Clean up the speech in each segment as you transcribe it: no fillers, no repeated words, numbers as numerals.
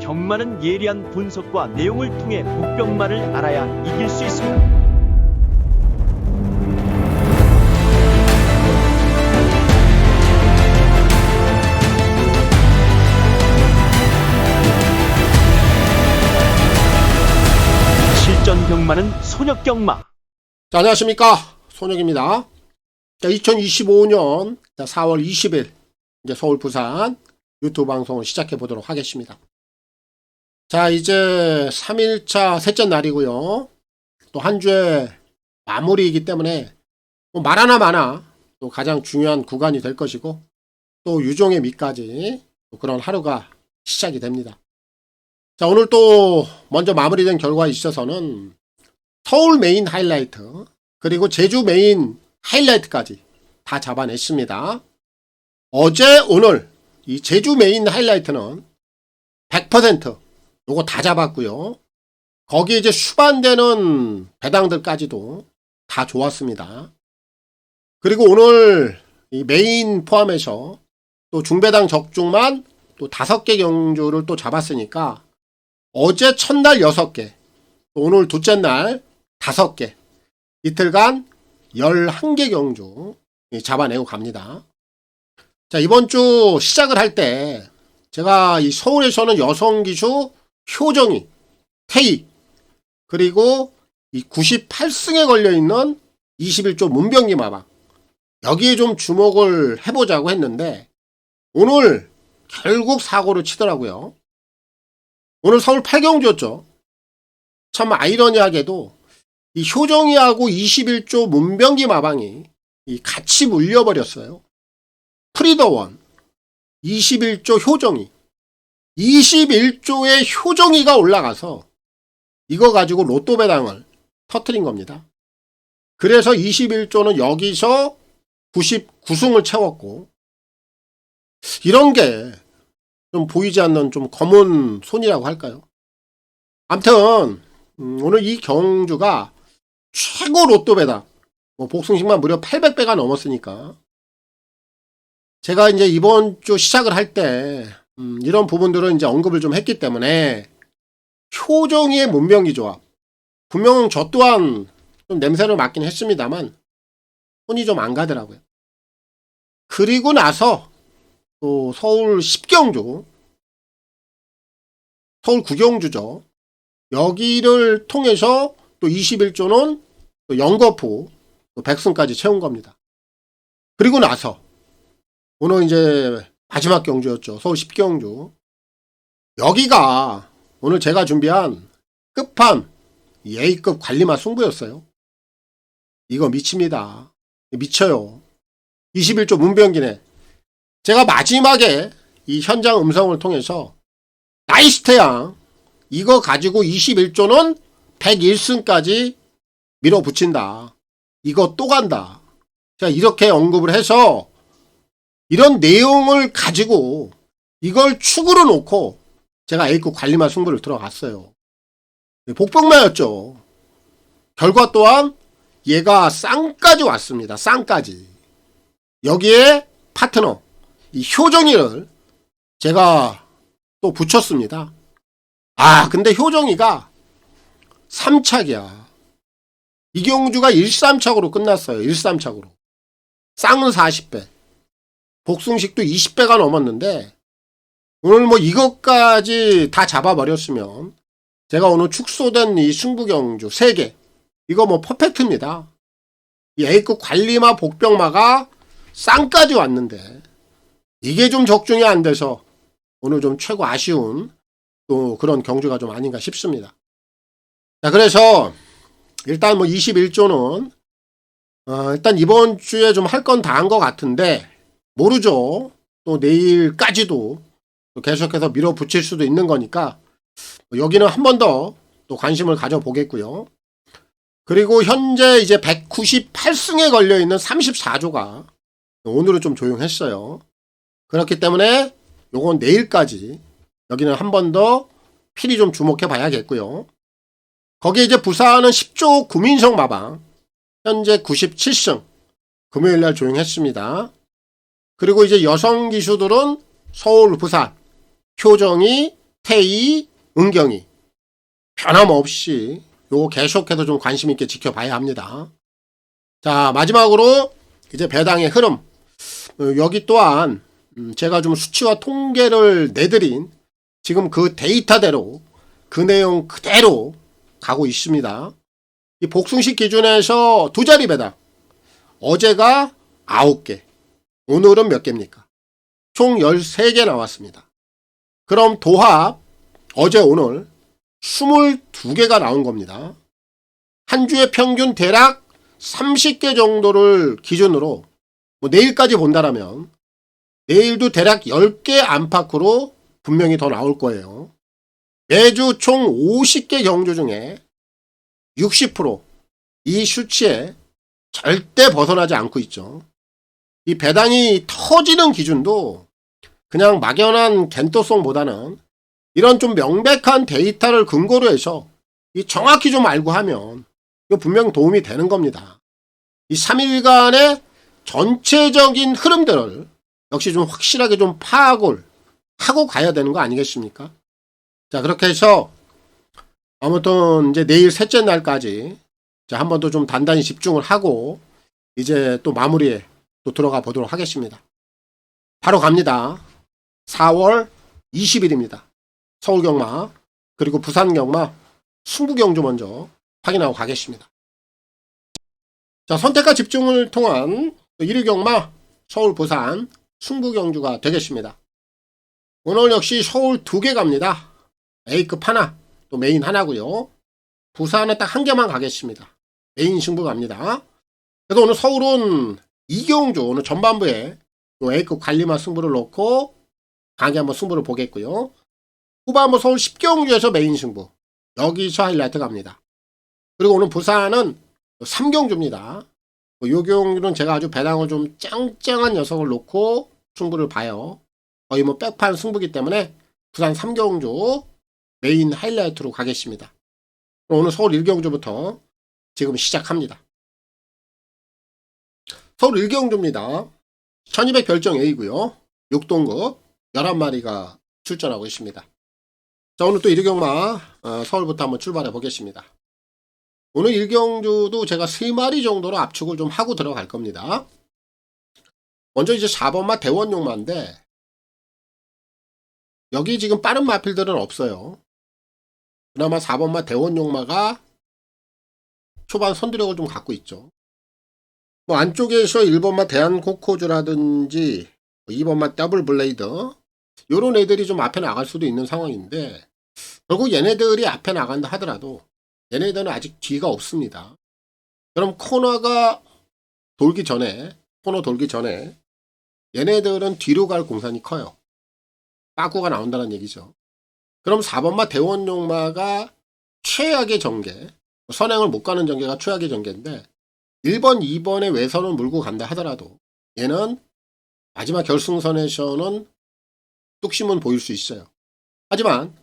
경마는 예리한 분석과 내용을 통해 복병마를 알아야 이길 수 있습니다. 실전 경마는 손역 경마. 자, 안녕하십니까, 손혁입니다. 자, 2025년 4월 20일 이제 서울 부산 유튜브 방송을 시작해 보도록 하겠습니다. 자, 이제 3일차 셋째 날이고요. 또 한 주의 마무리이기 때문에 말 하나 마나 또 가장 중요한 구간이 될 것이고, 또 유종의 미까지 또 그런 하루가 시작이 됩니다. 자, 오늘 또 먼저 마무리된 결과에 있어서는 서울 메인 하이라이트 그리고 제주 메인 하이라이트까지 다 잡아냈습니다. 어제 오늘 이 제주 메인 하이라이트는 100% 요거 다 잡았고요. 거기에 이제 수반되는 배당들까지도 다 좋았습니다. 그리고 오늘 이 메인 포함해서 또 중배당 적중만 또 5개 경주를 또 잡았으니까 어제 첫날 6개, 오늘 둘째 날 5개, 이틀간 11개 경주 잡아내고 갑니다. 자, 이번 주 시작을 할 때 제가 이 서울에서는 여성기수 효정이, 태희, 그리고 이 98승에 걸려있는 21조 문병기 마방, 여기에 좀 주목을 해보자고 했는데 오늘 결국 사고를 치더라고요. 오늘 서울 8경주였죠. 참 아이러니하게도 이 효정이하고 21조 문병기 마방이 같이 물려버렸어요. 프리더원 21조 효정이, 21조의 효정이가 올라가서 이거 가지고 로또 배당을 터뜨린 겁니다. 그래서 21조는 여기서 99승을 채웠고, 이런 게 좀 보이지 않는 좀 검은 손이라고 할까요? 아무튼 오늘 이 경주가 최고 로또 배당, 복승식만 무려 800배가 넘었으니까 제가 이제 이번 주 시작을 할 때 이런 부분들은 이제 언급을 좀 했기 때문에 효정이의 문병기 조합, 분명 저 또한 좀 냄새를 맡긴 했습니다만 손이 좀 안 가더라고요. 그리고 나서 또 서울 10경주, 서울 9경주죠. 여기를 통해서 또 21조는 또 영거푸 또 백승까지 채운 겁니다. 그리고 나서 오늘 이제 마지막 경주였죠. 서울 10경주. 여기가 오늘 제가 준비한 끝판 A급 관리마 승부였어요. 이거 미칩니다. 미쳐요. 21조 문병기네. 제가 마지막에 이 현장 음성을 통해서 나이스테양 이거 가지고 21조는 101승까지 밀어붙인다. 이거 또 간다. 제가 이렇게 언급을 해서 이런 내용을 가지고 이걸 축으로 놓고 제가 A급 관리마 승부를 들어갔어요. 복병마였죠. 결과 또한 얘가 쌍까지 왔습니다. 쌍까지. 여기에 파트너 이 효정이를 제가 또 붙였습니다. 아, 근데 효정이가 3착이야. 이 경주가 1-3착으로 끝났어요. 1-3착으로. 쌍은 40배. 복승식도 20배가 넘었는데 오늘 뭐 이것까지 다 잡아버렸으면 제가 오늘 축소된 이 승부경주 3개 이거 뭐 퍼펙트입니다. 이 A급 관리마 복병마가 쌍까지 왔는데 이게 좀 적중이 안 돼서 오늘 좀 최고 아쉬운 또 그런 경주가 좀 아닌가 싶습니다. 자, 그래서 일단 뭐 21조는 일단 이번 주에 좀 할 건 다 한 것 같은데 모르죠. 또 내일까지도 또 계속해서 밀어붙일 수도 있는 거니까 여기는 한 번 더 또 관심을 가져보겠고요. 그리고 현재 이제 198승에 걸려있는 34조가 오늘은 좀 조용했어요. 그렇기 때문에 요건 내일까지 여기는 한 번 더 필히 좀 주목해 봐야겠고요. 거기에 이제 부산은 10조 구민성 마방 현재 97승 금요일날 조용했습니다. 그리고 이제 여성 기수들은 서울, 부산, 효정이, 태희, 은경이 변함없이 요거 계속해서 좀 관심 있게 지켜봐야 합니다. 자, 마지막으로 이제 배당의 흐름. 여기 또한 제가 좀 수치와 통계를 내드린 지금 그 데이터대로 그 내용 그대로 가고 있습니다. 이 복숭식 기준에서 두 자리 배당. 어제가 9개. 오늘은 몇 개입니까? 총 13개 나왔습니다. 그럼 도합 어제 오늘 22개가 나온 겁니다. 한 주의 평균 대략 30개 정도를 기준으로 내일까지 본다라면 내일도 대략 10개 안팎으로 분명히 더 나올 거예요. 매주 총 50개 경주 중에 60% 이 수치에 절대 벗어나지 않고 있죠. 이 배당이 터지는 기준도 그냥 막연한 겐토성보다는 이런 좀 명백한 데이터를 근거로 해서 이 정확히 좀 알고 하면 이거 분명 도움이 되는 겁니다. 이 3일간의 전체적인 흐름들을 역시 좀 확실하게 좀 파악을 하고 가야 되는 거 아니겠습니까? 자, 그렇게 해서 아무튼 이제 내일 셋째 날까지 한 번 더 좀 단단히 집중을 하고 이제 또 마무리에 또 들어가 보도록 하겠습니다. 바로 갑니다. 4월 20일입니다. 서울 경마 그리고 부산 경마 승부 경주 먼저 확인하고 가겠습니다. 자, 선택과 집중을 통한 1위 경마 서울 부산 승부 경주가 되겠습니다. 오늘 역시 서울 2개 갑니다. A급 하나, 또 메인 하나고요. 부산은 딱 한 개만 가겠습니다. 메인 승부 갑니다. 그래서 오늘 서울은 2경주 오늘 전반부에 또 A급 관리만 승부를 놓고 강하게 한번 승부를 보겠고요. 후반부 서울 10경주에서 메인 승부 여기서 하이라이트 갑니다. 그리고 오늘 부산은 3경주입니다. 이 경주는 제가 아주 배당을 좀 짱짱한 녀석을 놓고 승부를 봐요. 거의 뭐 백판 승부기 때문에 부산 3경주 메인 하이라이트로 가겠습니다. 오늘 서울 1경주부터 지금 시작합니다. 서울 1경주입니다. 1200 별정 A고요. 6동급 11마리가 출전하고 있습니다. 자, 오늘 또 1경마 서울부터 한번 출발해 보겠습니다. 오늘 1경주도 제가 3마리 정도로 압축을 좀 하고 들어갈 겁니다. 먼저 이제 4번마 대원용마인데 여기 지금 빠른 마필들은 없어요. 그나마 4번마 대원용마가 초반 선두력을 좀 갖고 있죠. 뭐 안쪽에서 1번마 대한코코즈라든지 2번마 더블 블레이드 요런 애들이 좀 앞에 나갈 수도 있는 상황인데 결국 얘네들이 앞에 나간다 하더라도 얘네들은 아직 뒤가 없습니다. 그럼 코너 돌기 전에 얘네들은 뒤로 갈 공산이 커요. 빠꾸가 나온다는 얘기죠. 그럼 4번마 대원용마가 최악의 전개, 선행을 못 가는 전개가 최악의 전개인데 1번, 2번의 외선을 물고 간다 하더라도 얘는 마지막 결승선에서는 뚝심은 보일 수 있어요. 하지만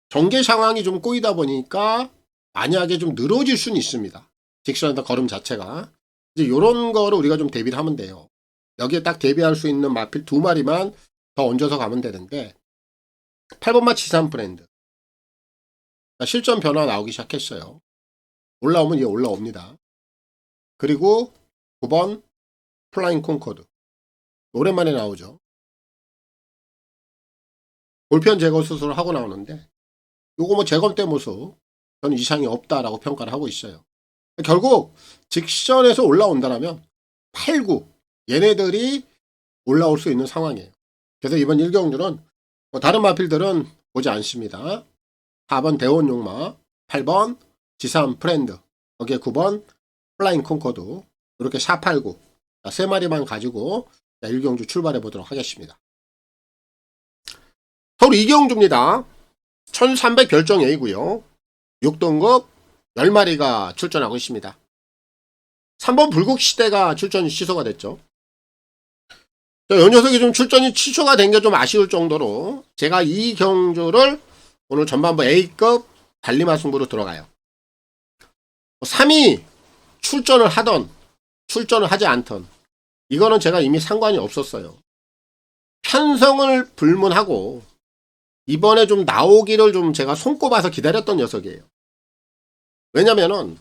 전개 상황이 좀 꼬이다 보니까 만약에 좀 늘어질 수는 있습니다. 직선에다 걸음 자체가. 이제 요런 거를 우리가 좀 대비를 하면 돼요. 여기에 딱 대비할 수 있는 마필 2마리만 더 얹어서 가면 되는데 8번마 지산 브랜드. 실전 변화 나오기 시작했어요. 올라오면 얘 올라옵니다. 그리고 9번 플라잉 콩코드. 오랜만에 나오죠. 볼편 제거 수술을 하고 나오는데 요거 뭐 재검대 모습 저는 이상이 없다라고 평가를 하고 있어요. 결국 직선에서 올라온다면 8, 9 얘네들이 올라올 수 있는 상황이에요. 그래서 이번 1경주는 다른 마필들은 보지 않습니다. 4번 대원용마, 8번 지산 프렌드, 거기에 9번 플라잉 콩코드 이렇게 4, 8, 9 3마리만 가지고 1경주 출발해 보도록 하겠습니다. 서울 2경주입니다. 1300 별정 A고요. 6등급 10마리가 출전하고 있습니다. 3번 불국시대가 출전이 취소가 됐죠. 이 녀석이 좀 출전이 취소가 된 게 좀 아쉬울 정도로 제가 이 경주를 오늘 전반부 A급 달리마 승부로 들어가요. 3위 출전을 하던 출전을 하지 않던 이거는 제가 이미 상관이 없었어요. 편성을 불문하고 이번에 좀 나오기를 좀 제가 손꼽아서 기다렸던 녀석이에요. 왜냐면은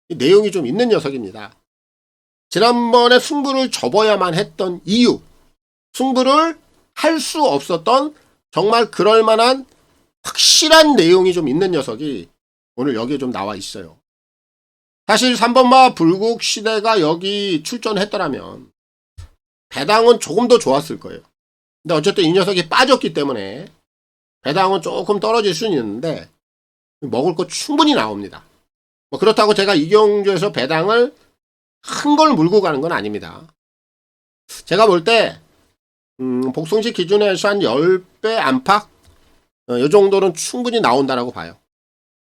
이 내용이 좀 있는 녀석입니다. 지난번에 승부를 접어야만 했던 이유, 승부를 할 수 없었던 정말 그럴만한 확실한 내용이 좀 있는 녀석이 오늘 여기에 좀 나와 있어요. 사실 3번마 불국 시대가 여기 출전했더라면 배당은 조금 더 좋았을 거예요. 근데 어쨌든 이 녀석이 빠졌기 때문에 배당은 조금 떨어질 수는 있는데 먹을 거 충분히 나옵니다. 뭐 그렇다고 제가 이 경주에서 배당을 큰 걸 물고 가는 건 아닙니다. 제가 볼 때 복송식 기준에서 한 10배 안팎 이 정도는 충분히 나온다라고 봐요.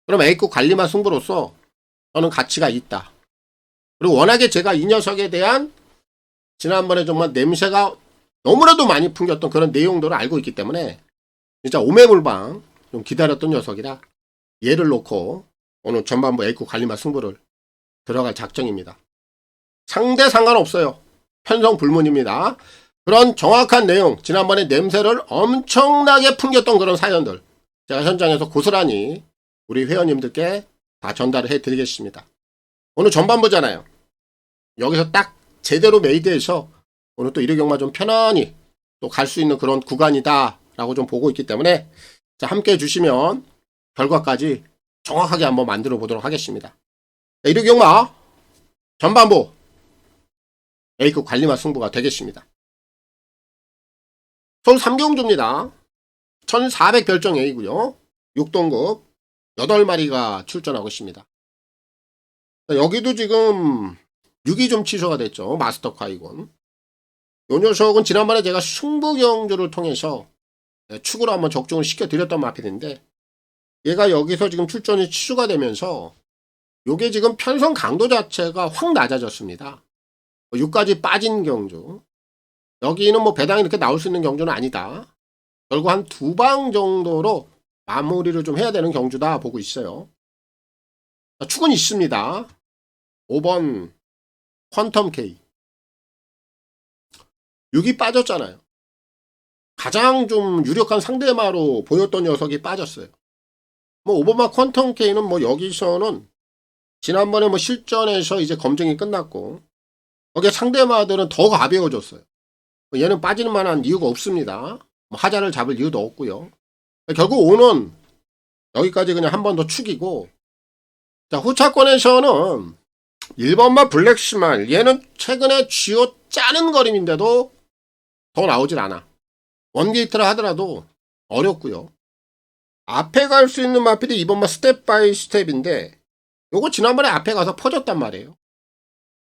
그럼 A급 관리만 승부로서 저는 가치가 있다. 그리고 워낙에 제가 이 녀석에 대한 지난번에 정말 냄새가 너무나도 많이 풍겼던 그런 내용들을 알고 있기 때문에 진짜 오매물방 좀 기다렸던 녀석이라 얘를 놓고 오늘 전반부 A급 관리만 승부를 들어갈 작정입니다. 상대 상관없어요. 편성 불문입니다. 그런 정확한 내용, 지난번에 냄새를 엄청나게 풍겼던 그런 사연들 제가 현장에서 고스란히 우리 회원님들께 다 전달을 해드리겠습니다. 오늘 전반부잖아요. 여기서 딱 제대로 메이드해서 오늘 또 일요경마 좀 편안히 또 갈 수 있는 그런 구간이다 라고 좀 보고 있기 때문에 자, 함께 해주시면 결과까지 정확하게 한번 만들어 보도록 하겠습니다. 일요경마 전반부 A급 관리마 승부가 되겠습니다. 서울 3경주입니다. 1400 별정 A고요. 6동급 8마리가 출전하고 있습니다. 여기도 지금 6이 좀 취소가 됐죠. 마스터 카이곤. 요 녀석은 지난번에 제가 승부경주를 통해서 축으로 한번 적중을 시켜드렸던 마필인데 얘가 여기서 지금 출전이 취소가 되면서 요게 지금 편성 강도 자체가 확 낮아졌습니다. 6까지 빠진 경주. 여기는 뭐 배당이 이렇게 나올 수 있는 경주는 아니다. 결국 한 2방 정도로 마무리를 좀 해야 되는 경주다 보고 있어요. 축은 있습니다. 5번 퀀텀 K. 6이 빠졌잖아요. 가장 좀 유력한 상대마로 보였던 녀석이 빠졌어요. 뭐 5번마 퀀텀 K는 뭐 여기서는 지난번에 뭐 실전에서 이제 검증이 끝났고 거기에 상대마들은 더 가벼워졌어요. 얘는 빠지는 만한 이유가 없습니다. 뭐 하자를 잡을 이유도 없고요. 결국 5는 여기까지 그냥 한 번 더 축이고 자 후차권에서는 1번마 블랙시말 얘는 최근에 쥐어 짜는 그림인데도 더 나오질 않아. 원게이트를 하더라도 어렵고요. 앞에 갈 수 있는 마필이 2번마 스텝 바이 스텝인데 요거 지난번에 앞에 가서 퍼졌단 말이에요.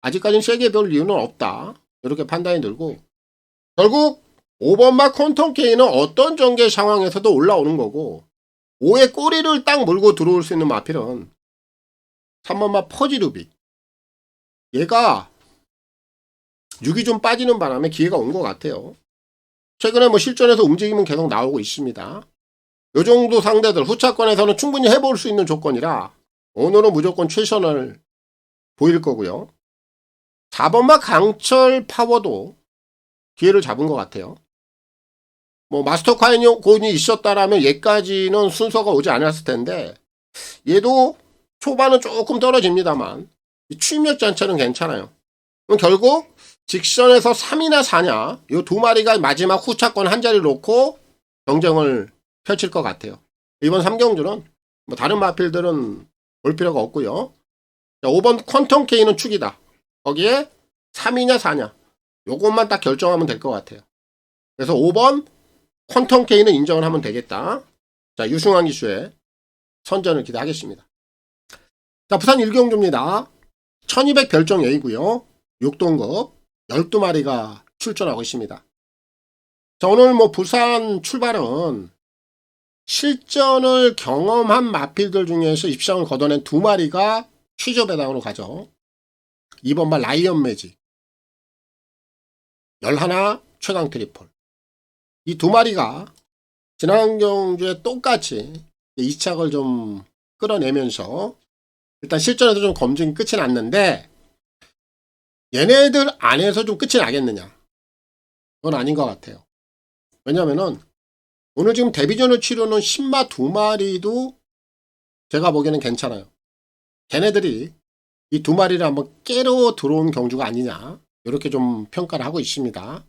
아직까지는 세게 별 이유는 없다. 이렇게 판단이 들고 결국 5번마 퀀텀 K는 어떤 전개 상황에서도 올라오는 거고 5의 꼬리를 딱 물고 들어올 수 있는 마필은 3번마 퍼지루비 얘가 6이 좀 빠지는 바람에 기회가 온 것 같아요. 최근에 뭐 실전에서 움직임은 계속 나오고 있습니다. 요 정도 상대들 후차권에서는 충분히 해볼 수 있는 조건이라 오늘은 무조건 최선을 보일 거고요. 4번마 강철 파워도 기회를 잡은 것 같아요. 뭐 마스터 카이곤이 있었다라면 얘까지는 순서가 오지 않았을 텐데 얘도 초반은 조금 떨어집니다만 추임력 자체는 괜찮아요. 그럼 결국 직선에서 3이나 4냐 이 두 마리가 마지막 후차권 한 자리를 놓고 경쟁을 펼칠 것 같아요. 이번 3경주는 뭐 다른 마필들은 볼 필요가 없고요. 자, 5번 퀀텀 K는 축이다. 거기에 3이냐 4냐 요것만 딱 결정하면 될 것 같아요. 그래서 5번 퀀텀 K는 인정을 하면 되겠다. 자, 유승환 기수의 선전을 기대하겠습니다. 자, 부산 1경주입니다. 1200 별정 A고요. 6동급 12마리가 출전하고 있습니다. 자, 오늘 뭐 부산 출발은 실전을 경험한 마필들 중에서 입상을 거둬낸 2마리가 취조 배당으로 가죠. 2번마 라이언 매직 11 최강 트리플 이 2마리가 지난 경주에 똑같이 이착을 좀 끌어내면서 일단 실전에서 좀 검증이 끝이 났는데 얘네들 안에서 좀 끝이 나겠느냐 그건 아닌 것 같아요. 왜냐면은 오늘 지금 데뷔전을 치르는 신마 2마리도 제가 보기에는 괜찮아요. 걔네들이 이 2마리를 한번 깨러 들어온 경주가 아니냐, 이렇게 좀 평가를 하고 있습니다.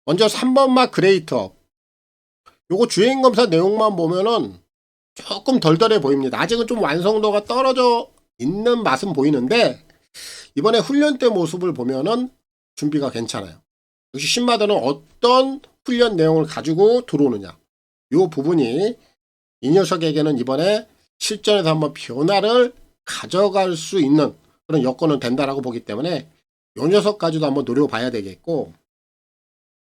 먼저 3번마 그레이트업. 요거 주행검사 내용만 보면은 조금 덜덜해 보입니다. 아직은 좀 완성도가 떨어져 있는 맛은 보이는데, 이번에 훈련 때 모습을 보면은 준비가 괜찮아요. 역시 신마들은 어떤 훈련 내용을 가지고 들어오느냐, 요 부분이 이 녀석에게는 이번에 실전에서 한번 변화를 가져갈 수 있는 그런 여건은 된다라고 보기 때문에 요 녀석까지도 한번 노려봐야 되겠고,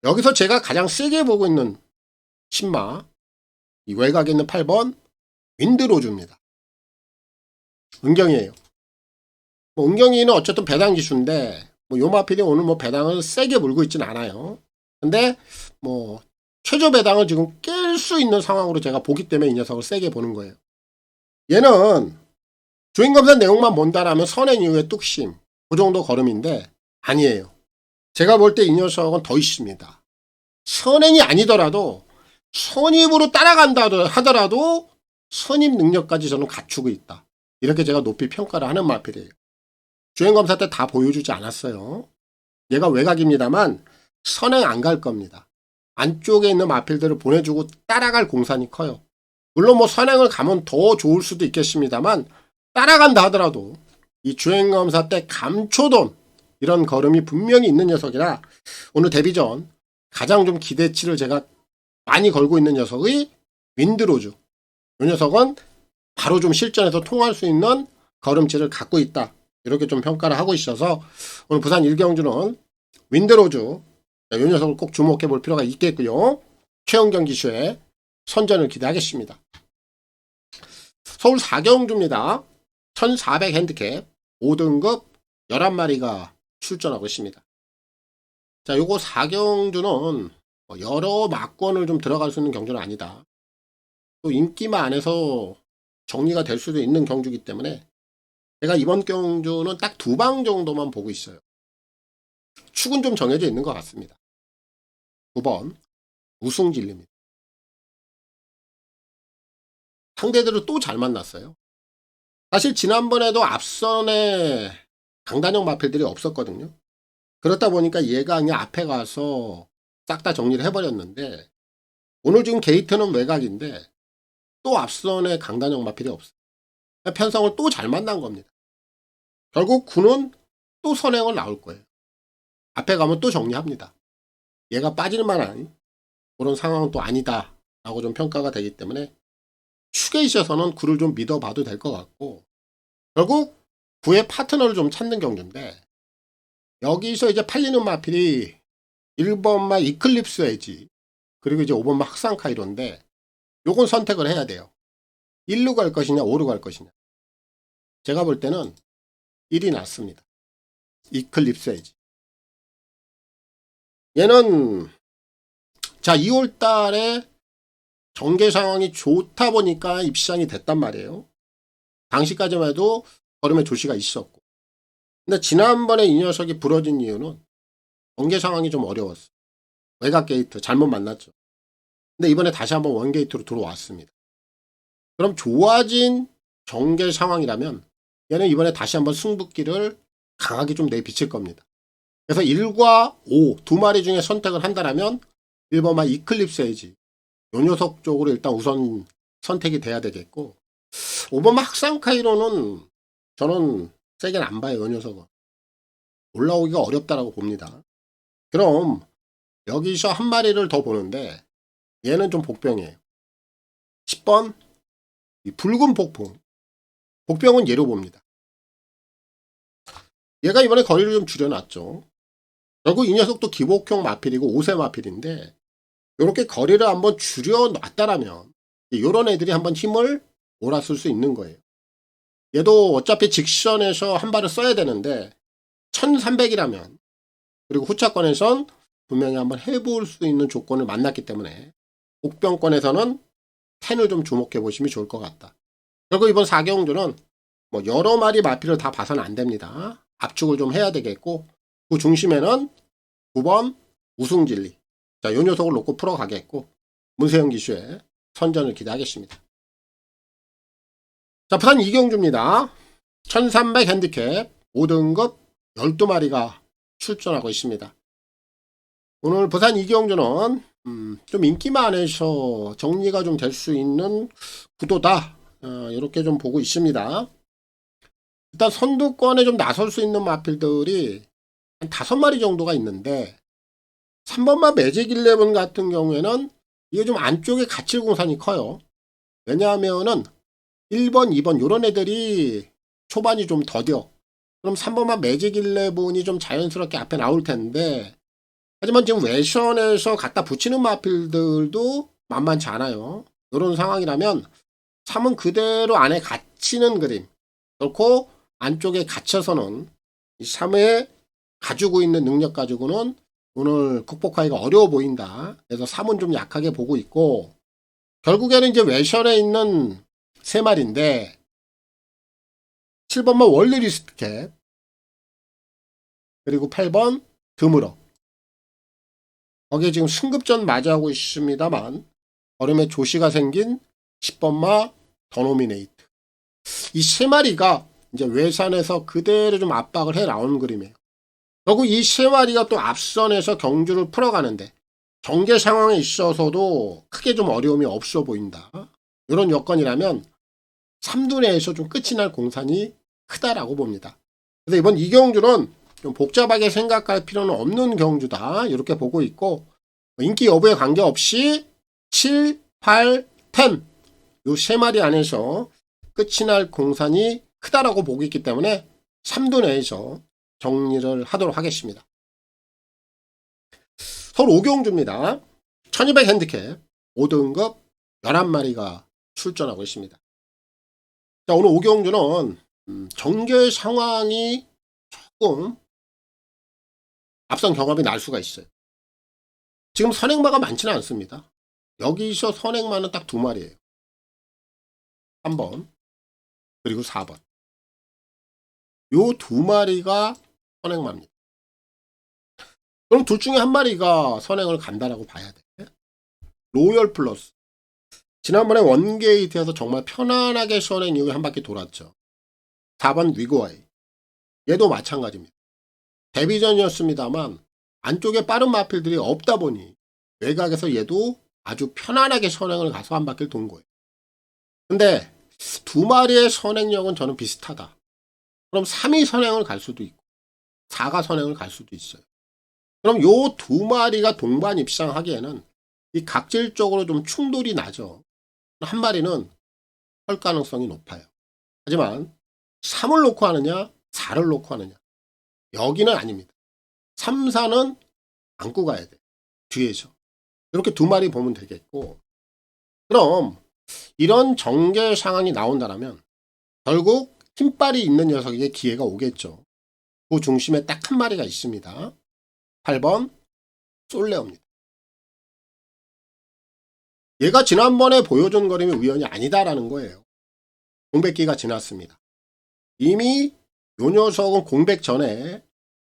여기서 제가 가장 세게 보고 있는 신마, 이 외곽에 있는 8번 윈드로즈입니다. 은경이에요. 은경이는 어쨌든 배당 기수인데, 요 마필이 오늘 배당을 세게 물고 있진 않아요. 근데 최저 배당을 지금 깰 수 있는 상황으로 제가 보기 때문에 이 녀석을 세게 보는 거예요. 얘는 주행검사 내용만 본다라면 선행 이후에 뚝심, 그 정도 걸음인데 아니에요. 제가 볼 때 이 녀석은 더 있습니다. 선행이 아니더라도 선입으로 따라간다 하더라도 선입 능력까지 저는 갖추고 있다, 이렇게 제가 높이 평가를 하는 마필이에요. 주행검사 때 다 보여주지 않았어요. 얘가 외곽입니다만 선행 안 갈 겁니다. 안쪽에 있는 마필들을 보내주고 따라갈 공산이 커요. 물론 선행을 가면 더 좋을 수도 있겠습니다만, 따라간다 하더라도 이 주행검사 때 감초돈 이런 걸음이 분명히 있는 녀석이라, 오늘 데뷔전 가장 좀 기대치를 제가 많이 걸고 있는 녀석이 윈드로즈. 이 녀석은 바로 좀 실전에서 통할 수 있는 걸음치를 갖고 있다, 이렇게 좀 평가를 하고 있어서 오늘 부산 1경주는 윈드로즈, 이 녀석을 꼭 주목해 볼 필요가 있겠고요. 최은경 기수의 선전을 기대하겠습니다. 서울 4경주입니다. 1400 핸디캡 5등급 11마리가 출전하고 있습니다. 자, 요거 4경주는 여러 막권을 좀 들어갈 수 있는 경주는 아니다. 또 인기만 안에서 정리가 될 수도 있는 경주이기 때문에 제가 이번 경주는 딱 2방 정도만 보고 있어요. 축은 좀 정해져 있는 것 같습니다. 9번 우승진리입니다. 상대들을 또 잘 만났어요. 사실 지난번에도 앞선에 강단형 마필들이 없었거든요. 그렇다 보니까 얘가 그냥 앞에 가서 싹 다 정리를 해버렸는데, 오늘 지금 게이트는 외곽인데 또 앞선에 강단형 마필이 없어요. 편성을 또 잘 만난 겁니다. 결국 9는 또 선행을 나올 거예요. 앞에 가면 또 정리합니다. 얘가 빠질 만한 그런 상황은 또 아니다 라고 좀 평가가 되기 때문에 축에 있어서는 9를 좀 믿어봐도 될 것 같고, 결국 9의 파트너를 좀 찾는 경주인데, 여기서 이제 팔리는 마필이 1번마 이클립스 에지, 그리고 이제 5번마 학상 카이로인데, 요건 선택을 해야 돼요. 1루 갈 것이냐 5루 갈 것이냐. 제가 볼 때는 1이 낫습니다. 이클립스 에지. 얘는 자 2월 달에 정계 상황이 좋다 보니까 입시장이 됐단 말이에요. 당시까지만 해도 걸음의 조시가 있었고, 근데 지난번에 이 녀석이 부러진 이유는 정계 상황이 좀 어려웠어. 외곽 게이트 잘못 만났죠. 근데 이번에 다시 한번 원 게이트로 들어왔습니다. 그럼 좋아진 정계 상황이라면 얘는 이번에 다시 한번 승부기를 강하게 좀 내비칠 겁니다. 그래서 1과 5 두 마리 중에 선택을 한다면 1번만 이클립스 에지, 요 녀석 쪽으로 일단 우선 선택이 돼야 되겠고, 5번만 학상 카이로는 저는 세게는 안 봐요. 요 녀석은 올라오기가 어렵다라고 봅니다. 그럼 여기서 한 마리를 더 보는데 얘는 좀 복병이에요. 10번 이 붉은 폭풍. 복병은 얘로 봅니다. 얘가 이번에 거리를 좀 줄여놨죠. 결국 이 녀석도 기복형 마필이고 5세 마필인데, 이렇게 거리를 한번 줄여놨다라면 이런 애들이 한번 힘을 몰았을 수 있는 거예요. 얘도 어차피 직선에서 한 발을 써야 되는데 1300이라면, 그리고 후차권에선 분명히 한번 해볼 수 있는 조건을 만났기 때문에 복병권에서는 10을 좀 주목해 보시면 좋을 것 같다. 결국 이번 4경주는 여러 마리 마필을 다 봐서는 안 됩니다. 압축을 좀 해야 되겠고, 그 중심에는 9번 우승진리. 자, 요 녀석을 놓고 풀어가겠고, 문세영 기수의 선전을 기대하겠습니다. 자, 부산 이경주입니다. 1300 핸디캡 5등급 12마리가 출전하고 있습니다. 오늘 부산 이경주는 좀 인기만해서 정리가 좀 될 수 있는 구도다. 이렇게 좀 보고 있습니다. 일단 선두권에 좀 나설 수 있는 마필들이 한 5마리 정도가 있는데 3번마 매직 11 같은 경우에는 이게 좀 안쪽에 가칠공산이 커요. 왜냐하면은 1번, 2번 요런 애들이 초반이 좀 더뎌. 그럼 3번마 매직 11이 좀 자연스럽게 앞에 나올 텐데 하지만 지금 외션에서 갖다 붙이는 마필들도 만만치 않아요. 이런 상황이라면 3은 그대로 안에 갇히는 그림. 그렇고 안쪽에 갇혀서는 이 3에 가지고 있는 능력 가지고는 오늘 극복하기가 어려워 보인다. 그래서 3은 좀 약하게 보고 있고 결국에는 이제 외션에 있는 3마리인데 7번만 월드 리스트캡 그리고 8번 드물어 거기에 지금 승급전 맞이하고 있습니다만 얼음에 조시가 생긴 10번마 더노미네이트 이 3마리가 이제 외산에서 그대로 좀 압박을 해 나온 그림이에요. 결국 이 3마리가 또 앞선에서 경주를 풀어가는데 경계 상황에 있어서도 크게 좀 어려움이 없어 보인다. 이런 여건이라면 3둔에서 좀 끝이 날 공산이 크다라고 봅니다. 그래서 이번 이경주는 좀 복잡하게 생각할 필요는 없는 경주다. 이렇게 보고 있고 인기 여부에 관계없이 7, 8, 10 요 3마리 안에서 끝이 날 공산이 크다라고 보고 있기 때문에 3두 내에서 정리를 하도록 하겠습니다. 서울 오경주입니다. 1200 핸디캡 5등급 11마리가 출전하고 있습니다. 자, 오늘 오경주는 정계 상황이 조금 앞선 경험이 날 수가 있어요. 지금 선행마가 많지는 않습니다. 여기서 선행마는 딱 2마리예요. 3번 그리고 4번. 요 2마리가 선행마입니다. 그럼 둘 중에 한 마리가 선행을 간다라고 봐야 돼. 로열 플러스. 지난번에 원게이트에서 정말 편안하게 선행 이후에 한 바퀴 돌았죠. 4번 위고아이. 얘도 마찬가지입니다. 데뷔전이었습니다만 안쪽에 빠른 마필들이 없다 보니 외곽에서 얘도 아주 편안하게 선행을 가서 한 바퀴를 돈 거예요. 근데 2마리의 선행력은 저는 비슷하다. 그럼 3이 선행을 갈 수도 있고 4가 선행을 갈 수도 있어요. 그럼 요 2마리가 동반 입상하기에는 이 각질적으로 좀 충돌이 나죠. 한 마리는 할 가능성이 높아요. 하지만 3을 놓고 하느냐 4를 놓고 하느냐 여기는 아닙니다. 3, 4는 안고 가야 돼. 뒤에서. 이렇게 2마리 보면 되겠고 그럼 이런 전개 상황이 나온다면 결국 힘빨이 있는 녀석에게 기회가 오겠죠. 그 중심에 딱 한 마리가 있습니다. 8번 솔레오입니다. 얘가 지난번에 보여준 그림이 우연이 아니다라는 거예요. 공백기가 지났습니다. 이미 요 녀석은 공백 전에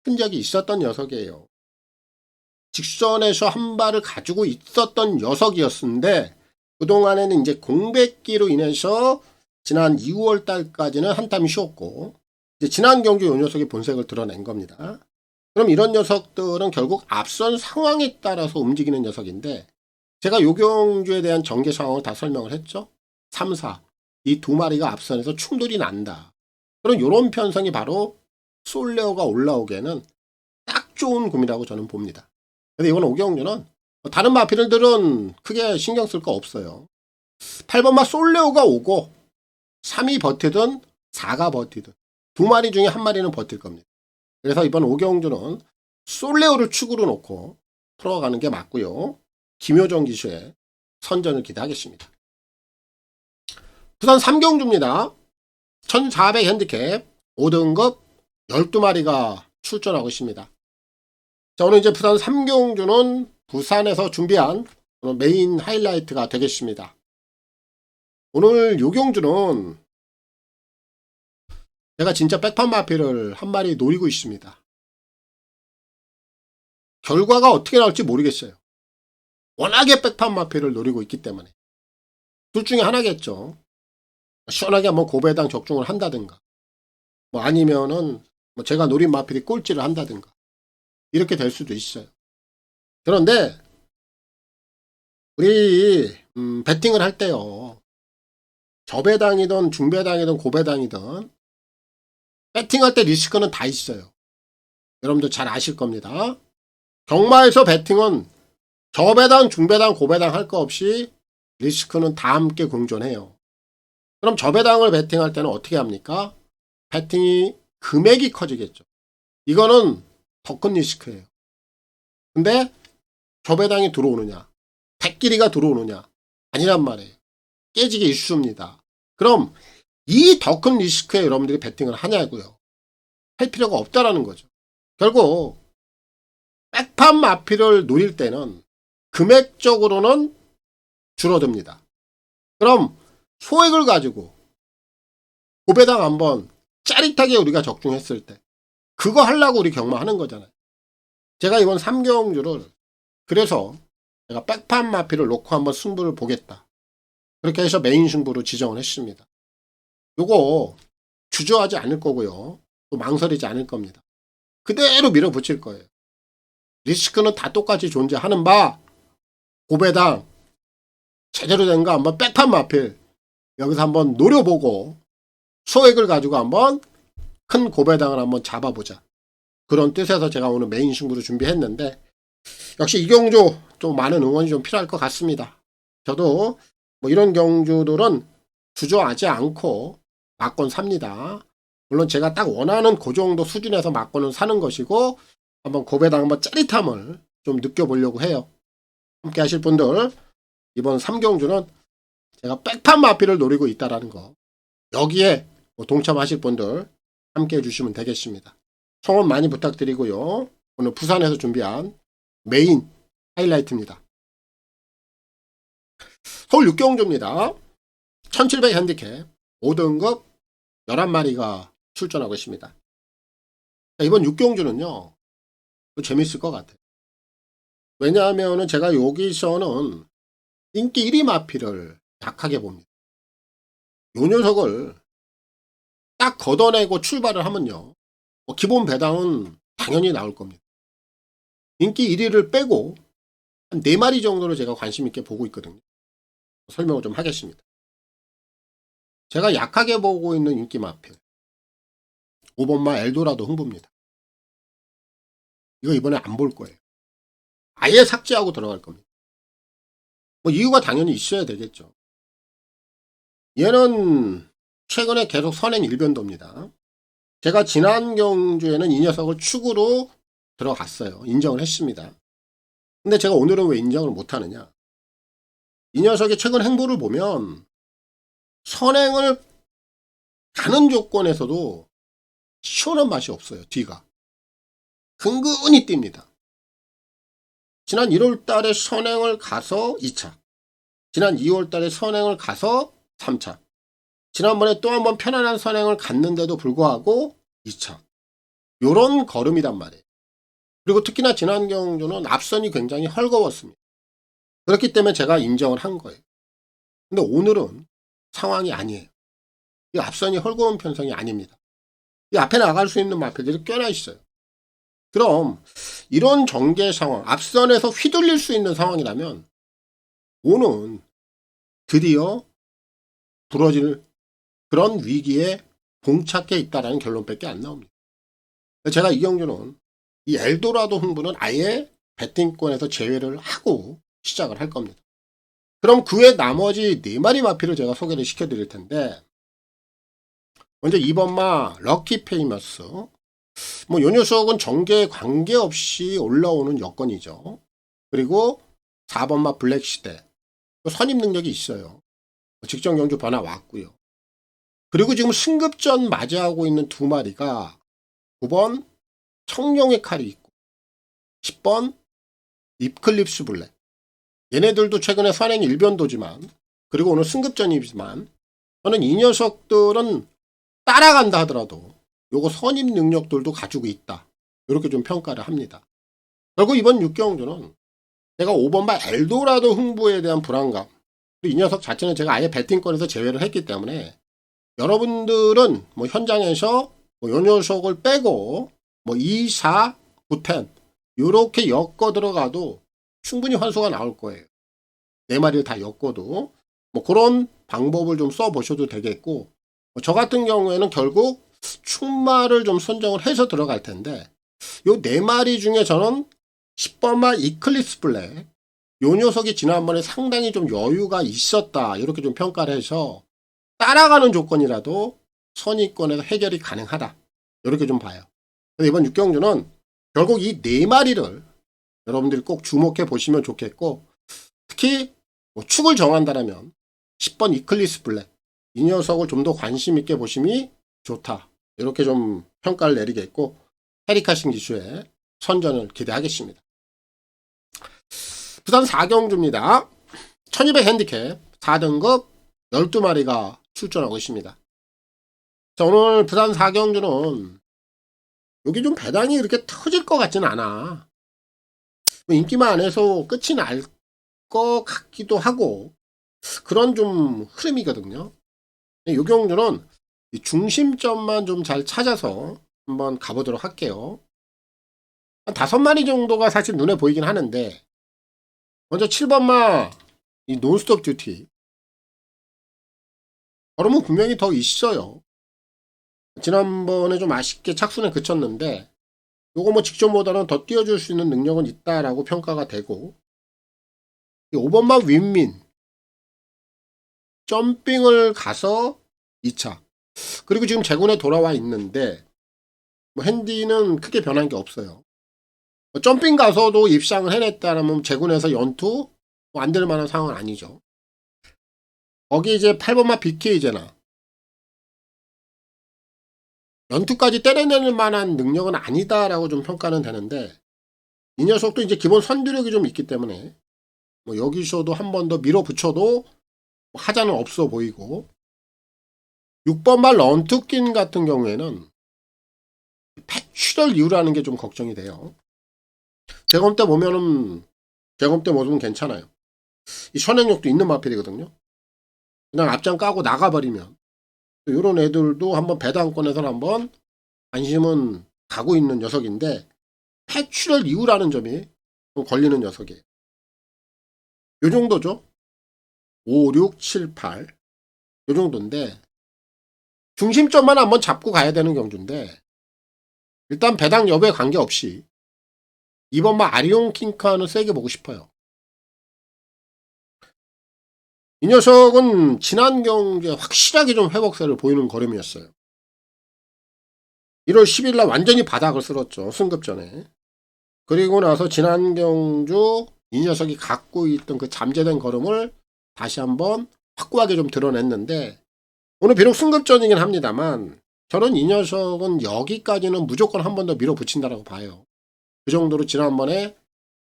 흔적이 있었던 녀석이에요. 직선에서 한 발을 가지고 있었던 녀석이었는데 그동안에는 이제 공백기로 인해서 지난 2월 달까지는 한땀이 쉬었고 이제 지난 경주 요 녀석이 본색을 드러낸 겁니다. 그럼 이런 녀석들은 결국 앞선 상황에 따라서 움직이는 녀석인데 제가 요 경주에 대한 전개 상황을 다 설명을 했죠. 3, 4 이 2마리가 앞선에서 충돌이 난다. 그럼 이런 편성이 바로 솔레오가 올라오기에는 딱 좋은 금이라고 저는 봅니다. 근데 이번 오경주는 다른 마필들은 크게 신경 쓸 거 없어요. 8번마 솔레오가 오고 3이 버티든 4가 버티든 2마리 중에 한 마리는 버틸 겁니다. 그래서 이번 오경주는 솔레오를 축으로 놓고 풀어가는 게 맞고요. 김효정 기수의 선전을 기대하겠습니다. 부산 3경주입니다. 1400 핸디캡 5등급 12마리가 출전하고 있습니다. 자, 오늘 이제 부산 3경주는 부산에서 준비한 메인 하이라이트가 되겠습니다. 오늘 요 경주는 제가 진짜 백판 마필을 한 마리 노리고 있습니다. 결과가 어떻게 나올지 모르겠어요. 워낙에 백판 마피를 노리고 있기 때문에 둘 중에 하나겠죠. 시원하게 한번 고배당 적중을 한다든가 뭐 아니면은 뭐 제가 노린 마필이 꼴찌를 한다든가 이렇게 될 수도 있어요. 그런데 우리 배팅을 할 때요. 저배당이든 중배당이든 고배당이든 배팅할 때 리스크는 다 있어요. 여러분들 잘 아실 겁니다. 경마에서 배팅은 저배당, 중배당, 고배당 할 거 없이 리스크는 다 함께 공존해요. 그럼 저배당을 배팅할 때는 어떻게 합니까? 배팅이 금액이 커지겠죠. 이거는 더 큰 리스크예요. 근데 저배당이 들어오느냐, 백길이가 들어오느냐 아니란 말이에요. 깨지게 있습니다. 그럼 이 더 큰 리스크에 여러분들이 배팅을 하냐고요. 할 필요가 없다라는 거죠. 결국 백판 마피를 노릴 때는 금액적으로는 줄어듭니다. 그럼 소액을 가지고 고배당 한번 짜릿하게 우리가 적중했을 때 그거 하려고 우리 경마하는 거잖아요. 제가 이번 3경주를 그래서 제가 백판 마피를 놓고 한번 승부를 보겠다. 그렇게 해서 메인 승부로 지정을 했습니다. 요거 주저하지 않을 거고요. 또 망설이지 않을 겁니다. 그대로 밀어붙일 거예요. 리스크는 다 똑같이 존재하는 바 고배당 제대로 된 거 한번 백판 마필 여기서 한번 노려보고 소액을 가지고 한번 큰 고배당을 한번 잡아보자. 그런 뜻에서 제가 오늘 메인 승부를 준비했는데 역시 이 경주 좀 많은 응원이 좀 필요할 것 같습니다. 저도 뭐 이런 경주들은 주저하지 않고 막권 삽니다. 물론 제가 딱 원하는 그 정도 수준에서 막권을 사는 것이고 한번 고배당 한번 짜릿함을 좀 느껴보려고 해요. 함께 하실 분들 이번 3경주는 제가 백판 마피를 노리고 있다는 거 여기에 동참하실 분들 함께 해주시면 되겠습니다. 성원 많이 부탁드리고요. 오늘 부산에서 준비한 메인 하이라이트입니다. 서울 6경주입니다. 1700 핸디캡 5등급 11마리가 출전하고 있습니다. 이번 6경주는요. 재밌을 것 같아요. 왜냐하면 제가 여기서는 인기 1위 마피를 약하게 봅니다. 요 녀석을 딱 걷어내고 출발을 하면요. 기본 배당은 당연히 나올 겁니다. 인기 1위를 빼고 한 4마리 정도를 제가 관심 있게 보고 있거든요. 설명을 좀 하겠습니다. 제가 약하게 보고 있는 인기 마필 5번마 엘도라도 흥부입니다. 이거 이번에 안 볼 거예요. 아예 삭제하고 들어갈 겁니다. 뭐 이유가 당연히 있어야 되겠죠. 얘는 최근에 계속 선행 일변도입니다. 제가 지난 경주에는 이 녀석을 축으로 들어갔어요. 인정을 했습니다. 근데 제가 오늘은 왜 인정을 못하느냐. 이 녀석의 최근 행보를 보면 선행을 가는 조건에서도 시원한 맛이 없어요. 뒤가. 근근히 뜁니다. 지난 1월 달에 선행을 가서 2차. 지난 2월 달에 선행을 가서 3차. 지난번에 또 한 번 편안한 선행을 갔는데도 불구하고 2차. 요런 걸음이란 말이에요. 그리고 특히나 지난 경주는 앞선이 굉장히 헐거웠습니다. 그렇기 때문에 제가 인정을 한 거예요. 근데 오늘은 상황이 아니에요. 이 앞선이 헐거운 편성이 아닙니다. 이 앞에 나갈 수 있는 마필들이 꽤나 있어요. 그럼 이런 전개 상황, 앞선에서 휘둘릴 수 있는 상황이라면 오는 드디어 부러질 그런 위기에 봉착해 있다는 결론밖에 안 나옵니다. 제가 이 경주는 이 엘도라도 흥부는 아예 배팅권에서 제외를 하고 시작을 할 겁니다. 그럼 그 외 나머지 4마리 마피를 제가 소개를 시켜드릴 텐데 먼저 2번마 럭키 페이머스 뭐 요 녀석은 정계에 관계없이 올라오는 여건이죠. 그리고 4번마 블랙시대 선임 능력이 있어요. 직전 경주 변화 왔고요. 그리고 지금 승급전 맞이하고 있는 2마리가 9번 청룡의 칼이 있고 10번 입클립스 블랙. 얘네들도 최근에 선행 일변도지만 그리고 오늘 승급전이지만 저는 이 녀석들은 따라간다 하더라도 요거 선임 능력들도 가지고 있다. 이렇게 좀 평가를 합니다. 결국 이번 6경주는 제가 5번바 엘도라도 흥부에 대한 불안감, 이 녀석 자체는 제가 아예 배팅권에서 제외를 했기 때문에 여러분들은 뭐 현장에서 뭐 요 녀석을 빼고 뭐 2, 4, 9, 10 이렇게 엮어 들어가도 충분히 환수가 나올 거예요. 네 마리를 다 엮어도 뭐 그런 방법을 좀 써보셔도 되겠고, 저 같은 경우에는 결국 충마를 좀 선정을 해서 들어갈 텐데, 요 네 마리 중에 저는 10번마 이클립스 블랙, 요 녀석이 지난번에 상당히 좀 여유가 있었다 이렇게 좀 평가를 해서 따라가는 조건이라도 선의권에서 해결이 가능하다 이렇게 좀 봐요. 그래서 이번 6경주는 결국 이 네 마리를 여러분들이 꼭 주목해 보시면 좋겠고, 특히 뭐 축을 정한다면 10번 이클립스 블랙, 이 녀석을 좀 더 관심 있게 보심이 좋다 이렇게 좀 평가를 내리겠고, 헤리카싱 기수의 선전을 기대하겠습니다. 부산 4경주입니다. 1200 핸디캡 4등급 12마리가 출전하고 있습니다. 자, 오늘 부산 4경주는 여기 좀 배당이 이렇게 터질 것 같진 않아. 인기만 안 해서 끝이 날 것 같기도 하고 그런 좀 흐름이거든요. 이 경주는 중심점만 좀 잘 찾아서 한번 가보도록 할게요. 한 5마리 정도가 사실 눈에 보이긴 하는데, 먼저 7번마 이 논스톱 듀티, 걸음은 분명히 더 있어요. 지난번에 좀 아쉽게 착순에 그쳤는데 요거 뭐 직전보다는 더 띄워줄 수 있는 능력은 있다라고 평가가 되고, 이 5번마 윈민 점핑을 가서 2차, 그리고 지금 제군에 돌아와 있는데 뭐 핸디는 크게 변한 게 없어요. 뭐 점핑 가서도 입상을 해냈다라면 제군에서 연투 뭐 안 될 만한 상황은 아니죠. 거기 이제 8번마 BK제나 연투까지 때려내는 만한 능력은 아니다라고 좀 평가는 되는데, 이 녀석도 이제 기본 선두력이 좀 있기 때문에 뭐 여기서도 한 번 더 밀어붙여도 하자는 없어 보이고, 6번마 런투킨 같은 경우에는 패출혈 이유라는 게 좀 걱정이 돼요. 제검 때 보면은 제검 때 모습은 괜찮아요. 이 선행력도 있는 마필이거든요. 그냥 앞장 까고 나가버리면 이런 애들도 한번 배당권에서는 한번 관심은 가고 있는 녀석인데, 패출혈 이유라는 점이 좀 걸리는 녀석이에요. 요 정도죠. 5, 6, 7, 8 요 정도인데 중심점만 한번 잡고 가야 되는 경주인데, 일단 배당 여부에 관계없이 2번마 아리온 킹카는 세게 보고 싶어요. 이 녀석은 지난 경주에 확실하게 좀 회복세를 보이는 걸음이었어요. 1월 10일날 완전히 바닥을 쓸었죠. 승급전에. 그리고 나서 지난 경주 이 녀석이 갖고 있던 그 잠재된 걸음을 다시 한번 확고하게 좀 드러냈는데, 오늘 비록 승급전이긴 합니다만 저는 이 녀석은 여기까지는 무조건 한 번 더 밀어붙인다라고 봐요. 그 정도로 지난번에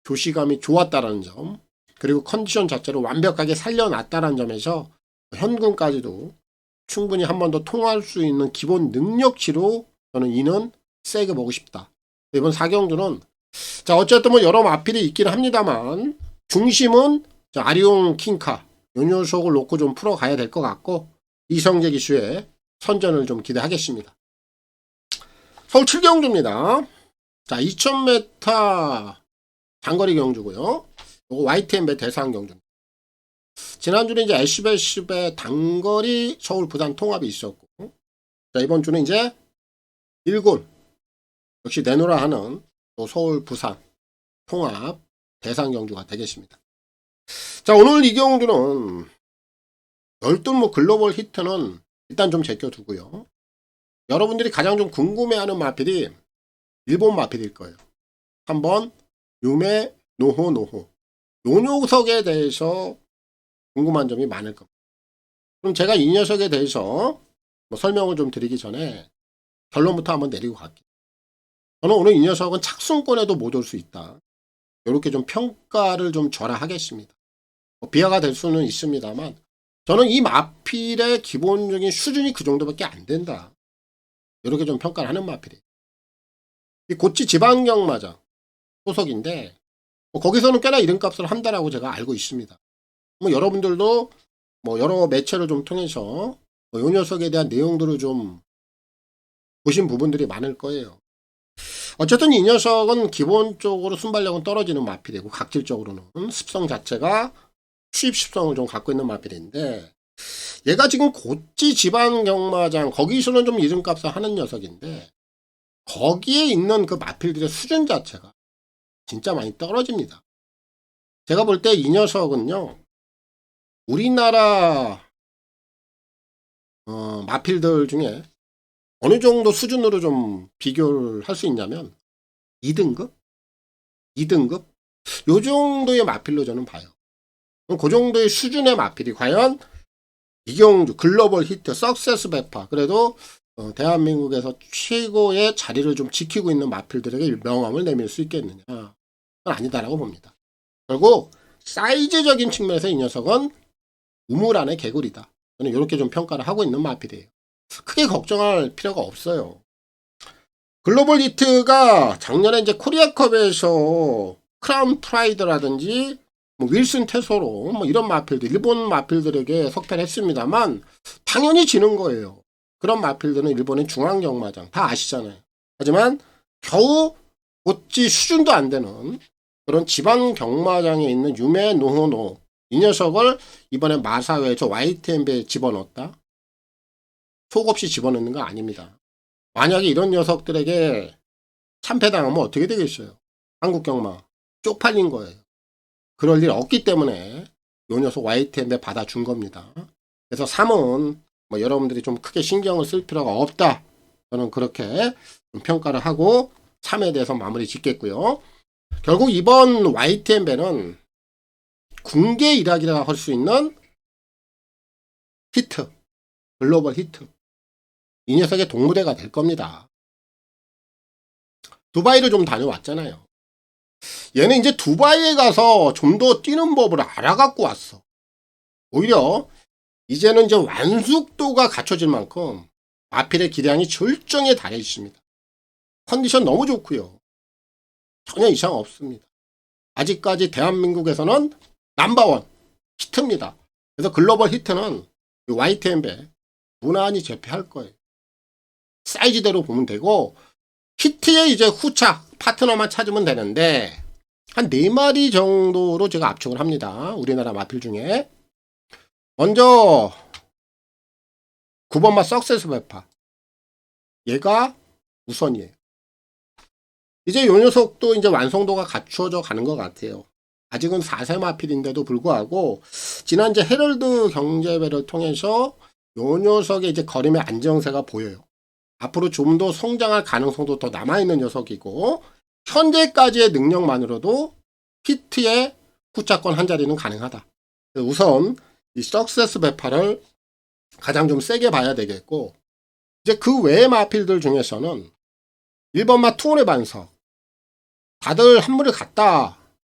조시감이 좋았다라는 점, 그리고 컨디션 자체를 완벽하게 살려놨다는 점에서 현금까지도 충분히 한 번 더 통할 수 있는 기본 능력치로 저는 이는 세게 보고 싶다. 이번 4경주는 자, 어쨌든 뭐 여러 마필이 있긴 합니다만 중심은 아리온 킹카 요 녀석을 놓고 좀 풀어가야 될 것 같고, 이성재 기수의 선전을 좀 기대하겠습니다. 서울 7경주입니다. 자, 2000m 장거리 경주고요. 요거 YTN 대상 경주입니다. 지난주는 이제 애쉬베쉽의 단거리 서울 부산 통합이 있었고, 자, 이번 주는 이제 일군 역시 내노라 하는 또 서울 부산 통합 대상 경주가 되겠습니다. 자, 오늘 이 경주는 열둔 뭐 글로벌 히트는 일단 좀 제껴두고요. 여러분들이 가장 좀 궁금해하는 마필이 일본 마필일 거예요. 한번 유메 노호 요 녀석에 대해서 궁금한 점이 많을 겁니다. 그럼 제가 이 녀석에 대해서 뭐 설명을 좀 드리기 전에 결론부터 한번 내리고 갈게요. 저는 오늘 이 녀석은 착순권에도 못 올 수 있다. 이렇게 좀 평가를 좀 절하하겠습니다. 뭐 비하가 될 수는 있습니다만 저는 이 마필의 기본적인 수준이 그 정도밖에 안 된다. 이렇게 좀 평가를 하는 마필이에요. 이 고치 지방경마장 소속인데 거기서는 꽤나 이름값을 한다라고 제가 알고 있습니다. 여러분들도 여러 매체를 좀 통해서 이 녀석에 대한 내용들을 좀 보신 부분들이 많을 거예요. 어쨌든 이 녀석은 기본적으로 순발력은 떨어지는 마필이고 각질적으로는 습성 자체가 수입 습성을 좀 갖고 있는 마필인데, 얘가 지금 고지 지방 경마장 거기서는 좀 이름값을 하는 녀석인데, 거기에 있는 그 마필들의 수준 자체가 진짜 많이 떨어집니다. 제가 볼 때 이 녀석은요, 우리나라 마필들 중에 어느 정도 수준으로 좀 비교를 할 수 있냐면 2등급? 2등급? 요 정도의 마필로 저는 봐요. 그 정도의 수준의 마필이 과연 이경주, 글로벌 히트, 석세스 베파, 그래도 대한민국에서 최고의 자리를 좀 지키고 있는 마필들에게 명함을 내밀 수 있겠느냐? 그건 아니다라고 봅니다. 결국 사이즈적인 측면에서 이 녀석은 우물 안의 개구리다. 저는 이렇게 좀 평가를 하고 있는 마필이에요. 크게 걱정할 필요가 없어요. 글로벌 히트가 작년에 이제 코리아컵에서 크라운 프라이드라든지 윌슨 테소로 이런 마필들, 일본 마필들에게 석패를 했습니다만 당연히 지는 거예요. 그런 마필들은 일본의 중앙경마장 다 아시잖아요. 하지만 겨우 고지 수준도 안 되는 그런 지방 경마장에 있는 유메 노호노, 이 녀석을 이번에 마사회에서 YTNB에 집어넣었다? 속 없이 집어넣는 거 아닙니다. 만약에 이런 녀석들에게 참패당하면 어떻게 되겠어요? 한국 경마 쪽팔린 거예요. 그럴 일 없기 때문에 요 녀석 YTNB에 받아준 겁니다. 그래서 3은 여러분들이 좀 크게 신경을 쓸 필요가 없다. 저는 그렇게 좀 평가를 하고 3에 대해서 마무리 짓겠고요. 결국 이번 YTNB는 궁계 일학이라 할 수 있는 히트, 글로벌 히트. 이 녀석의 동무대가 될 겁니다. 두바이를 좀 다녀왔잖아요. 얘는 이제 두바이에 가서 좀 더 뛰는 법을 알아갖고 왔어. 오히려 이제는 이제 완숙도가 갖춰질 만큼 마필의 기량이 절정에 달해 있습니다. 컨디션 너무 좋고요. 전혀 이상 없습니다. 아직까지 대한민국에서는 넘버원 히트입니다. 그래서 글로벌 히트는 YTNB 무난히 제패할 거예요. 사이즈대로 보면 되고, 히트에 이제 후착 파트너만 찾으면 되는데 한 4마리 정도로 제가 압축을 합니다. 우리나라 마필 중에. 먼저 9번마 석세스 베파, 얘가 우선이에요. 이제 요 녀석도 이제 완성도가 갖추어져 가는 것 같아요. 아직은 4세 마필인데도 불구하고 지난 이제 헤럴드 경제배를 통해서 요 녀석의 이제 걸음의 안정세가 보여요. 앞으로 좀 더 성장할 가능성도 더 남아있는 녀석이고, 현재까지의 능력만으로도 히트의 후차권 한 자리는 가능하다. 우선 이 석세스 베파를 가장 좀 세게 봐야 되겠고, 이제 그 외의 마필들 중에서는 1번마 투혼의 반석, 다들 한물을 갔다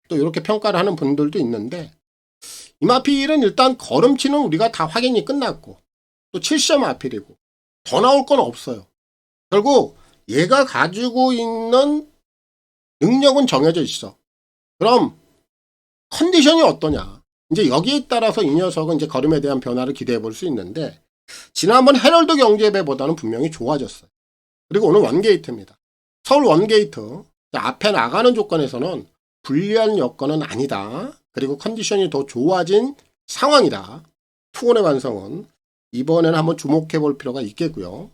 또 이렇게 평가를 하는 분들도 있는데, 이 마필은 일단 걸음치는 우리가 다 확인이 끝났고 또 7세 마필이고 더 나올 건 없어요. 결국 얘가 가지고 있는 능력은 정해져 있어. 그럼 컨디션이 어떠냐? 이제 여기에 따라서 이 녀석은 이제 걸음에 대한 변화를 기대해 볼 수 있는데, 지난번 헤럴드 경제배보다는 분명히 좋아졌어요. 그리고 오늘 원게이트입니다. 서울 원게이트 앞에 나가는 조건에서는 불리한 여건은 아니다. 그리고 컨디션이 더 좋아진 상황이다. 투혼의 완성은 이번에는 한번 주목해 볼 필요가 있겠고요.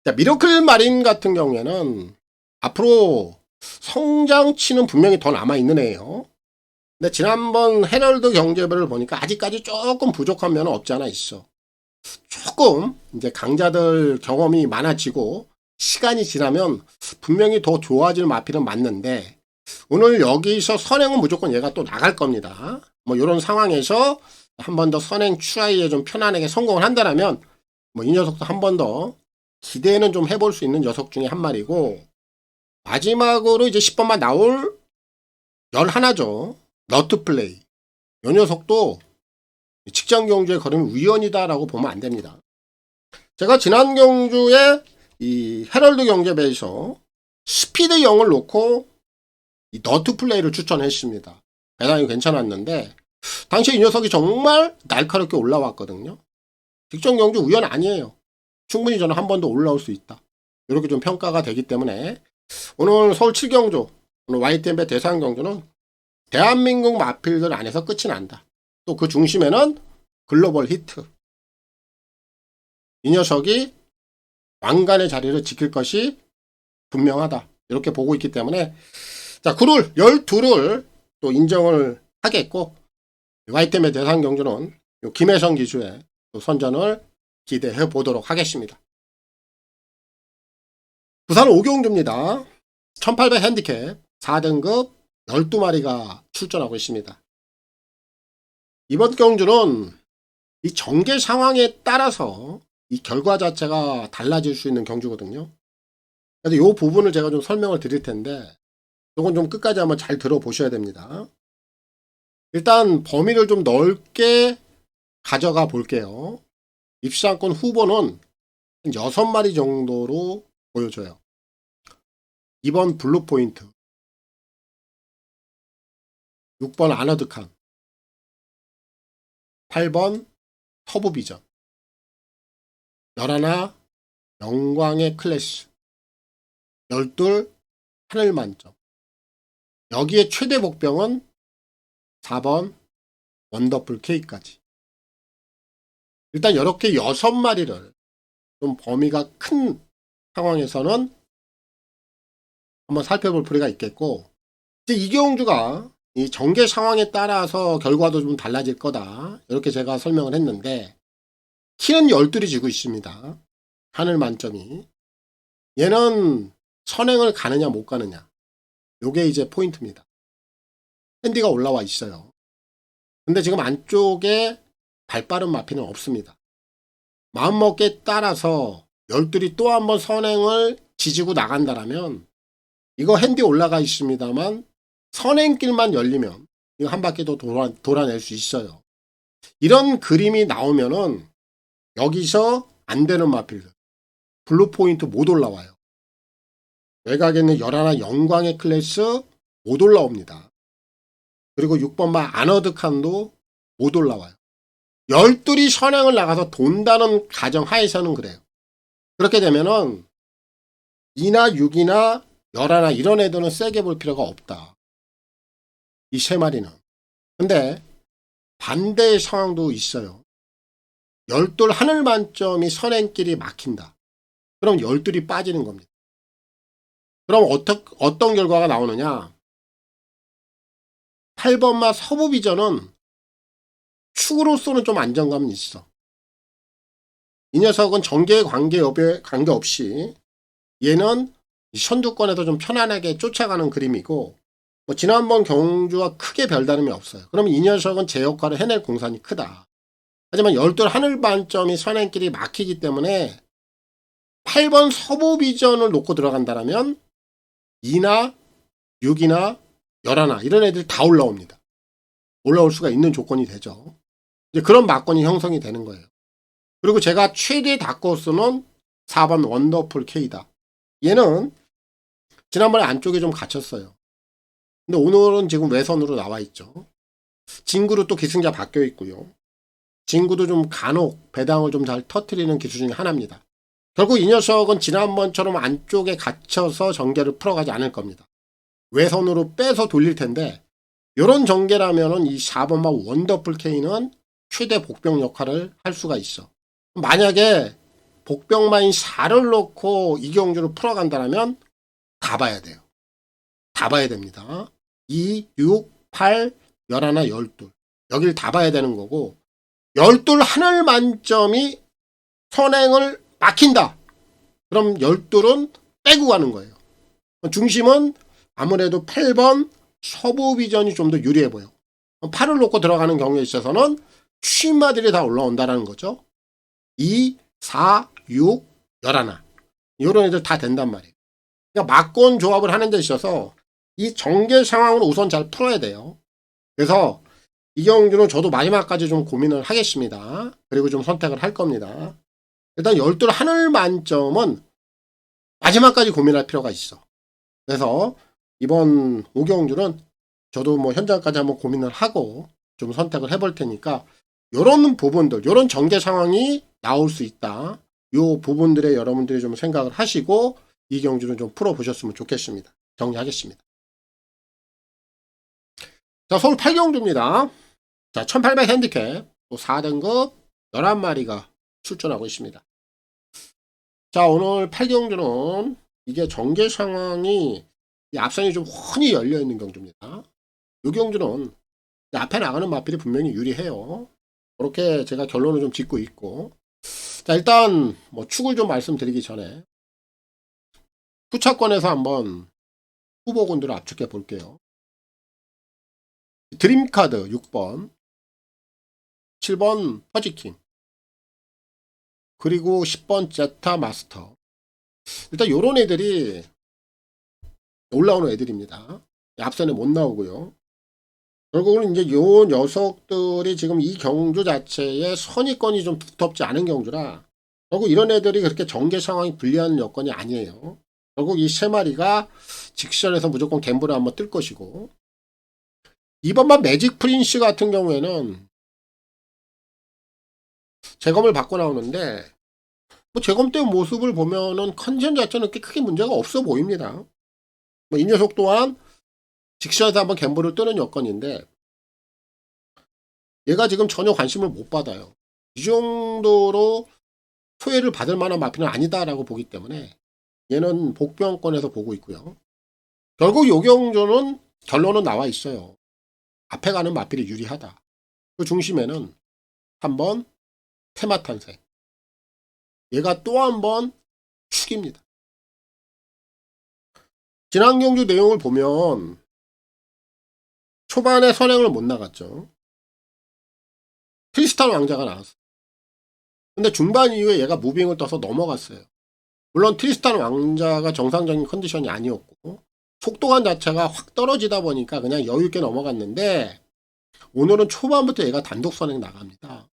자, 미러클 마린 같은 경우에는 앞으로 성장치는 분명히 더 남아있는 애예요. 근데 지난번 헤럴드 경제배를 보니까 아직까지 조금 부족한 면은 없지 않아 있어. 조금 이제 강자들 경험이 많아지고 시간이 지나면 분명히 더 좋아질 마필은 맞는데, 오늘 여기서 선행은 무조건 얘가 또 나갈 겁니다. 이런 상황에서 한 번 더 선행 추하이에 좀 편안하게 성공을 한다면 이 녀석도 한 번 더 기대는 좀 해볼 수 있는 녀석 중에 한 마리고, 마지막으로 이제 10번만 나올 11죠. 너트플레이. 이 녀석도 직장 경주의 걸음이 우연이다라고 보면 안 됩니다. 제가 지난 경주에 이 헤럴드 경제배에서 스피드 0을 놓고 이 너트 플레이를 추천했습니다. 배당이 괜찮았는데 당시에 이 녀석이 정말 날카롭게 올라왔거든요. 직전 경주 우연 아니에요. 충분히 저는 한 번 더 올라올 수 있다. 이렇게 좀 평가가 되기 때문에 오늘 서울 7경주, 오늘 YTN배 대상 경주는 대한민국 마필들 안에서 끝이 난다. 또 그 중심에는 글로벌 히트. 이 녀석이 왕관의 자리를 지킬 것이 분명하다. 이렇게 보고 있기 때문에 자, 그룰 12를 또 인정을 하겠고 YTN배 대상 경주는 김혜성 기수의 또 선전을 기대해 보도록 하겠습니다. 부산 5경주입니다. 1800 핸디캡 4등급 12마리가 출전하고 있습니다. 이번 경주는 이 전개 상황에 따라서 이 결과 자체가 달라질 수 있는 경주거든요. 그래서 이 부분을 제가 좀 설명을 드릴 텐데 이건 좀 끝까지 한번 잘 들어보셔야 됩니다. 일단 범위를 좀 넓게 가져가 볼게요. 입상권 후보는 6마리 정도로 보여줘요. 2번 블루포인트, 6번 아너드칸, 8번 터보비전, 11 영광의 클래스, 12 하늘만점. 여기에 최대 복병은 4번 원더풀 K까지. 일단 이렇게 6마리를 좀 범위가 큰 상황에서는 한번 살펴볼 필요가 있겠고, 이제 이 경주가 이 전개 상황에 따라서 결과도 좀 달라질 거다. 이렇게 제가 설명을 했는데, 키는 12이 지고 있습니다. 하늘 만점이. 얘는 선행을 가느냐 못 가느냐. 요게 이제 포인트입니다. 핸디가 올라와 있어요. 근데 지금 안쪽에 발빠른 마피는 없습니다. 마음먹기에 따라서 12이 또 한번 선행을 지지고 나간다라면 이거 핸디 올라가 있습니다만 선행길만 열리면 이거 한 바퀴 더 돌아낼 수 있어요. 이런 그림이 나오면은 여기서 안 되는 마필들 블루포인트 못 올라와요. 외곽에 있는 11 영광의 클래스 못 올라옵니다. 그리고 6번 마 아너드칸도 못 올라와요. 12이 선행을 나가서 돈다는 가정하에서는 그래요. 그렇게 되면은 2나 6이나 11 이런 애들은 세게 볼 필요가 없다. 이 세 마리는. 근데 반대의 상황도 있어요. 12 하늘 만점이 선행길이 막힌다. 그럼 12이 빠지는 겁니다. 그럼 어떤 결과가 나오느냐? 8번마 서부비전은 축으로서는 좀 안정감이 있어. 이 녀석은 전개에 관계없이 얘는 선두권에서 좀 편안하게 쫓아가는 그림이고, 뭐 지난번 경주와 크게 별다름이 없어요. 그럼 이 녀석은 제 역할을 해낼 공산이 크다. 하지만 12 하늘 만점이 선행길이 막히기 때문에 8번 서부비전을 놓고 들어간다면 2나 6이나 11 이런 애들 다 올라옵니다. 올라올 수가 있는 조건이 되죠. 이제 그런 막건이 형성이 되는 거예요. 그리고 제가 최대 다코스는 4번 원더풀 K다. 얘는 지난번에 안쪽에 좀 갇혔어요. 근데 오늘은 지금 외선으로 나와 있죠. 진구로 또 기승자 바뀌어 있고요. 진구도 좀 간혹 배당을 좀 잘 터트리는 기수 중에 하나입니다. 결국 이 녀석은 지난번처럼 안쪽에 갇혀서 전개를 풀어가지 않을 겁니다. 외선으로 빼서 돌릴 텐데 이런 전개라면은 이 4번마 원더풀 K는 최대 복병 역할을 할 수가 있어. 만약에 복병마인 4를 놓고 이 경주를 풀어간다면 다 봐야 돼요. 다 봐야 됩니다. 2, 6, 8, 11, 12 여길 다 봐야 되는 거고 12 하늘 만점이 선행을 막힌다. 그럼 12은 빼고 가는 거예요. 중심은 아무래도 8번 서부비전이 좀 더 유리해 보여. 8을 놓고 들어가는 경우에 있어서는 취마들이 다 올라온다는 거죠. 2, 4, 6, 11 이런 애들 다 된단 말이에요. 그러니까 막권 조합을 하는 데 있어서 이 전개 상황을 우선 잘 풀어야 돼요. 그래서 이 경주는 저도 마지막까지 좀 고민을 하겠습니다. 그리고 좀 선택을 할 겁니다. 일단 12 하늘 만점은 마지막까지 고민할 필요가 있어. 그래서 이번 5경주는 저도 뭐 현장까지 한번 고민을 하고 좀 선택을 해볼 테니까 요런 부분들, 요런 전개 상황이 나올 수 있다. 요 부분들에 여러분들이 좀 생각을 하시고 이 경주는 좀 풀어보셨으면 좋겠습니다. 정리하겠습니다. 자, 서울 8경주입니다. 자, 1800 핸디캡, 또 4등급 11마리가 출전하고 있습니다. 자, 오늘 8경주는 이게 전개 상황이 이 앞선이 좀 훤히 열려있는 경주입니다. 이 경주는 앞에 나가는 마필이 분명히 유리해요. 그렇게 제가 결론을 좀 짓고 있고. 자, 일단 뭐 축을 좀 말씀드리기 전에 후차권에서 한번 후보군들을 압축해 볼게요. 드림카드 6번, 7번 퍼지킹, 그리고 10번 제타 마스터. 일단 요런 애들이 올라오는 애들입니다. 앞선에 못 나오고요. 결국은 이제 요 녀석들이 지금 이 경주 자체에 선의권이 좀 두텁지 않은 경주라 결국 이런 애들이 그렇게 전개 상황이 불리한 여건이 아니에요. 결국 이 세 마리가 직선에서 무조건 갬블을 한번 뜰 것이고, 이번만 매직 프린스 같은 경우에는 재검을 받고 나오는데 뭐 재검 때 모습을 보면은 컨디션 자체는 꽤 크게 문제가 없어 보입니다. 뭐 이 녀석 또한 직선에서 한번 갬블을 뜨는 여건인데 얘가 지금 전혀 관심을 못 받아요. 이 정도로 소외를 받을 만한 마필은 아니다라고 보기 때문에 얘는 복병권에서 보고 있고요. 결국 요 경주는 결론은 나와 있어요. 앞에 가는 마필이 유리하다. 그 중심에는 한번 테마탄생, 얘가 또 한번 축입니다. 지난 경주 내용을 보면 초반에 선행을 못 나갔죠. 트리스탄 왕자가 나왔어요. 근데 중반 이후에 얘가 무빙을 떠서 넘어갔어요. 물론 트리스탄 왕자가 정상적인 컨디션이 아니었고 속도감 자체가 확 떨어지다 보니까 그냥 여유있게 넘어갔는데 오늘은 초반부터 얘가 단독 선행 나갑니다.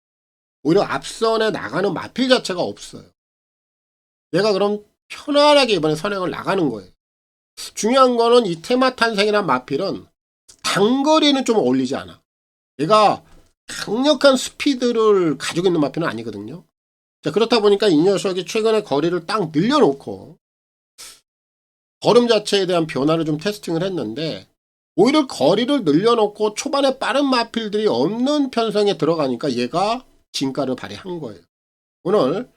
오히려 앞선에 나가는 마필 자체가 없어요. 얘가 그럼 편안하게 이번에 선행을 나가는 거예요. 중요한 거는 이 테마 탄생이란 마필은 단거리는 좀 어울리지 않아. 얘가 강력한 스피드를 가지고 있는 마필은 아니거든요. 자, 그렇다 보니까 이 녀석이 최근에 거리를 딱 늘려놓고 걸음 자체에 대한 변화를 좀 테스팅을 했는데 오히려 거리를 늘려놓고 초반에 빠른 마필들이 없는 편성에 들어가니까 얘가 진가를 발휘한 거예요. 오늘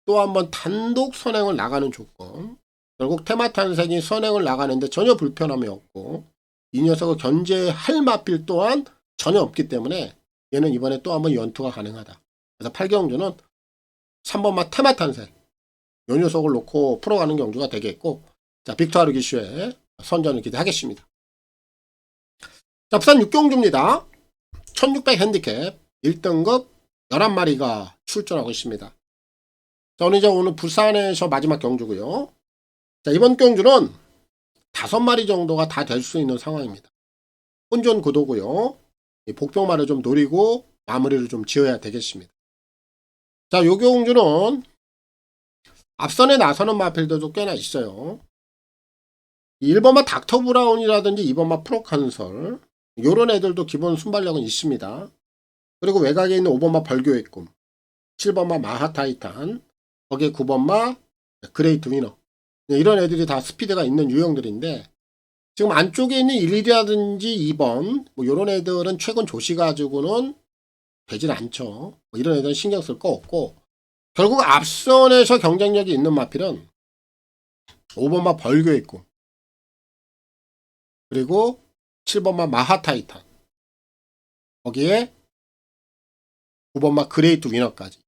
또 한번 단독 선행을 나가는 조건, 결국 테마 탄생이 선행을 나가는데 전혀 불편함이 없고 이 녀석을 견제할 마필 또한 전혀 없기 때문에 얘는 이번에 또 한번 연투가 가능하다. 그래서 8경주는 3번마 테마 탄생, 이 녀석을 놓고 풀어가는 경주가 되겠고, 자, 빅토르 기슈의 선전을 기대하겠습니다. 자, 부산 6경주입니다. 1600 핸디캡 1등급 11마리가 출전하고 있습니다. 자, 오늘 부산에서 마지막 경주고요. 자, 이번 경주는 5마리 정도가 다 될 수 있는 상황입니다. 혼전 구도고요. 복병마를 좀 노리고 마무리를 좀 지어야 되겠습니다. 자, 요 경주는 앞선에 나서는 마필들도 꽤나 있어요. 1번마 닥터 브라운이라든지 2번마 프로컨설, 요런 애들도 기본 순발력은 있습니다. 그리고 외곽에 있는 5번마 벌교의 꿈, 7번마 마하타이탄, 거기에 9번마 그레이트 위너, 이런 애들이 다 스피드가 있는 유형들인데 지금 안쪽에 있는 1이라든지 2번 뭐 요런 애들은 최근 조시 가지고는 되진 않죠. 뭐 이런 애들은 신경 쓸 거 없고 결국 앞선에서 경쟁력이 있는 마필은 5번마 벌교의 꿈, 그리고 7번마 마하타이탄, 거기에 9번마 그레이트 위너까지,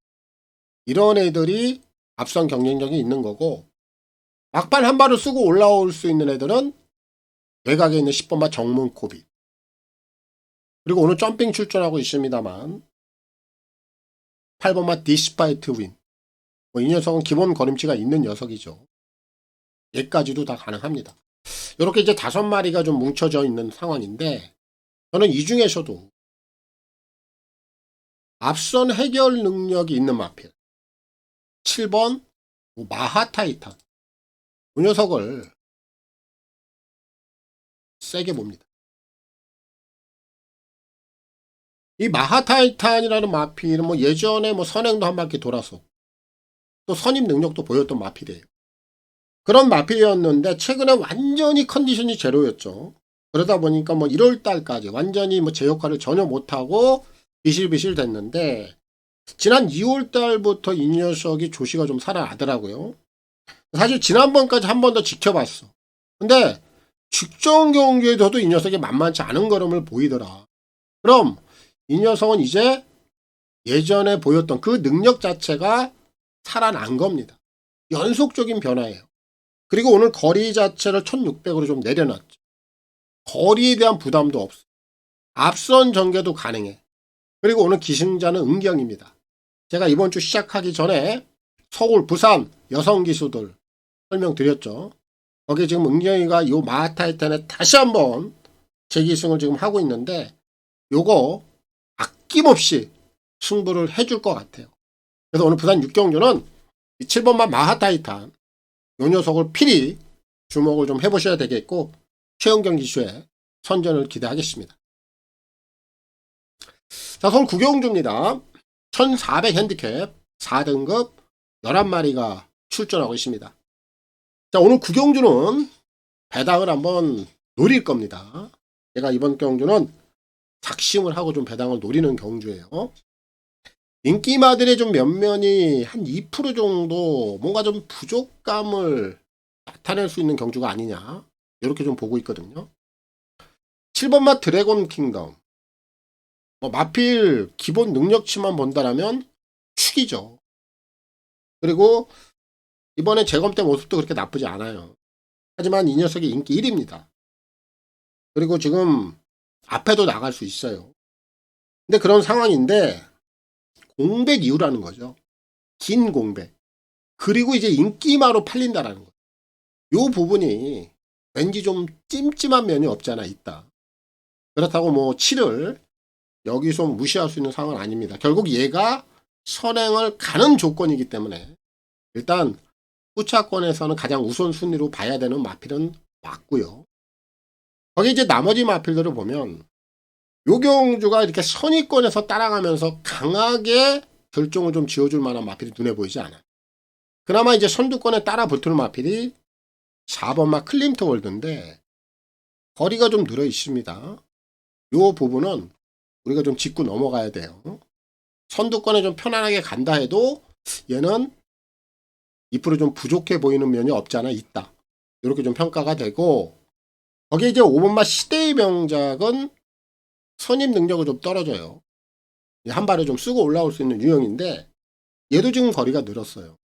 이런 애들이 앞선 경쟁력이 있는 거고, 막판 한 발을 쓰고 올라올 수 있는 애들은 외곽에 있는 10번마 정문코비, 그리고 오늘 점핑 출전하고 있습니다만 8번마 디스파이트 윈, 이 녀석은 기본 걸음치가 있는 녀석이죠. 얘까지도 다 가능합니다. 이렇게 이제 5마리가 좀 뭉쳐져 있는 상황인데 저는 이 중에서도 앞선 해결 능력이 있는 마필 7번 마하타이탄, 이 녀석을 세게 봅니다. 이 마하타이탄이라는 마필은 뭐 예전에 뭐 선행도 한 바퀴 돌아서 또 선임 능력도 보였던 마필이에요. 그런 마필이었는데 최근에 완전히 컨디션이 제로였죠. 그러다 보니까 뭐 1월 달까지 완전히 뭐 제 역할을 전혀 못하고 비실비실 됐는데 지난 2월 달부터 이 녀석이 조시가 좀 살아나더라고요. 사실 지난번까지 한 번 더 지켜봤어. 근데 직전 경기에서도 이 녀석이 만만치 않은 걸음을 보이더라. 그럼 이 녀석은 이제 예전에 보였던 그 능력 자체가 살아난 겁니다. 연속적인 변화예요. 그리고 오늘 거리 자체를 1600으로 좀 내려놨죠. 거리에 대한 부담도 없어. 앞선 전개도 가능해. 그리고 오늘 기승자는 은경입니다. 제가 이번 주 시작하기 전에 서울, 부산 여성 기수들 설명드렸죠. 거기에 지금 은경이가 이 마하타이탄에 다시 한번 재기승을 지금 하고 있는데 요거 아낌없이 승부를 해줄 것 같아요. 그래서 오늘 부산 6경주는 7번만 마하타이탄 요 녀석을 필히 주목을 좀 해보셔야 되겠고 최은경 기수의 선전을 기대하겠습니다. 자, 서울 9경주입니다. 1400 핸디캡 4등급 11마리가 출전하고 있습니다. 자, 오늘 9경주는 배당을 한번 노릴 겁니다. 제가 이번 경주는 작심을 하고 좀 배당을 노리는 경주예요. 인기마들의 좀 면면이 한 2% 정도 뭔가 좀 부족감을 나타낼 수 있는 경주가 아니냐 이렇게 좀 보고 있거든요. 7번마 드래곤 킹덤 마필 기본 능력치만 본다라면 축이죠. 그리고 이번에 재검 때 모습도 그렇게 나쁘지 않아요. 하지만 이 녀석이 인기 1위입니다. 그리고 지금 앞에도 나갈 수 있어요. 근데 그런 상황인데 공백 이후라는 거죠. 긴 공백. 그리고 이제 인기마로 팔린다라는 거죠. 요 부분이 왠지 좀 찜찜한 면이 없지 않아 있다. 그렇다고 뭐 7을 여기서 무시할 수 있는 상황은 아닙니다. 결국 얘가 선행을 가는 조건이기 때문에 일단 후차권에서는 가장 우선순위로 봐야 되는 마필은 맞고요. 거기 이제 나머지 마필들을 보면 요 경주가 이렇게 선위권에서 따라가면서 강하게 결정을 좀 지어줄 만한 마필이 눈에 보이지 않아요. 그나마 이제 선두권에 따라 붙는 마필이 4번마 클림트 월드인데 거리가 좀 늘어 있습니다. 요 부분은 우리가 좀 짚고 넘어가야 돼요. 선두권에 좀 편안하게 간다 해도 얘는 2%좀 부족해 보이는 면이 없지 않아 있다. 이렇게 좀 평가가 되고 거기에 이제 5번마 시대의 명작은 선임 능력이 좀 떨어져요. 한 발에 좀 쓰고 올라올 수 있는 유형인데 얘도 지금 거리가 늘었어요.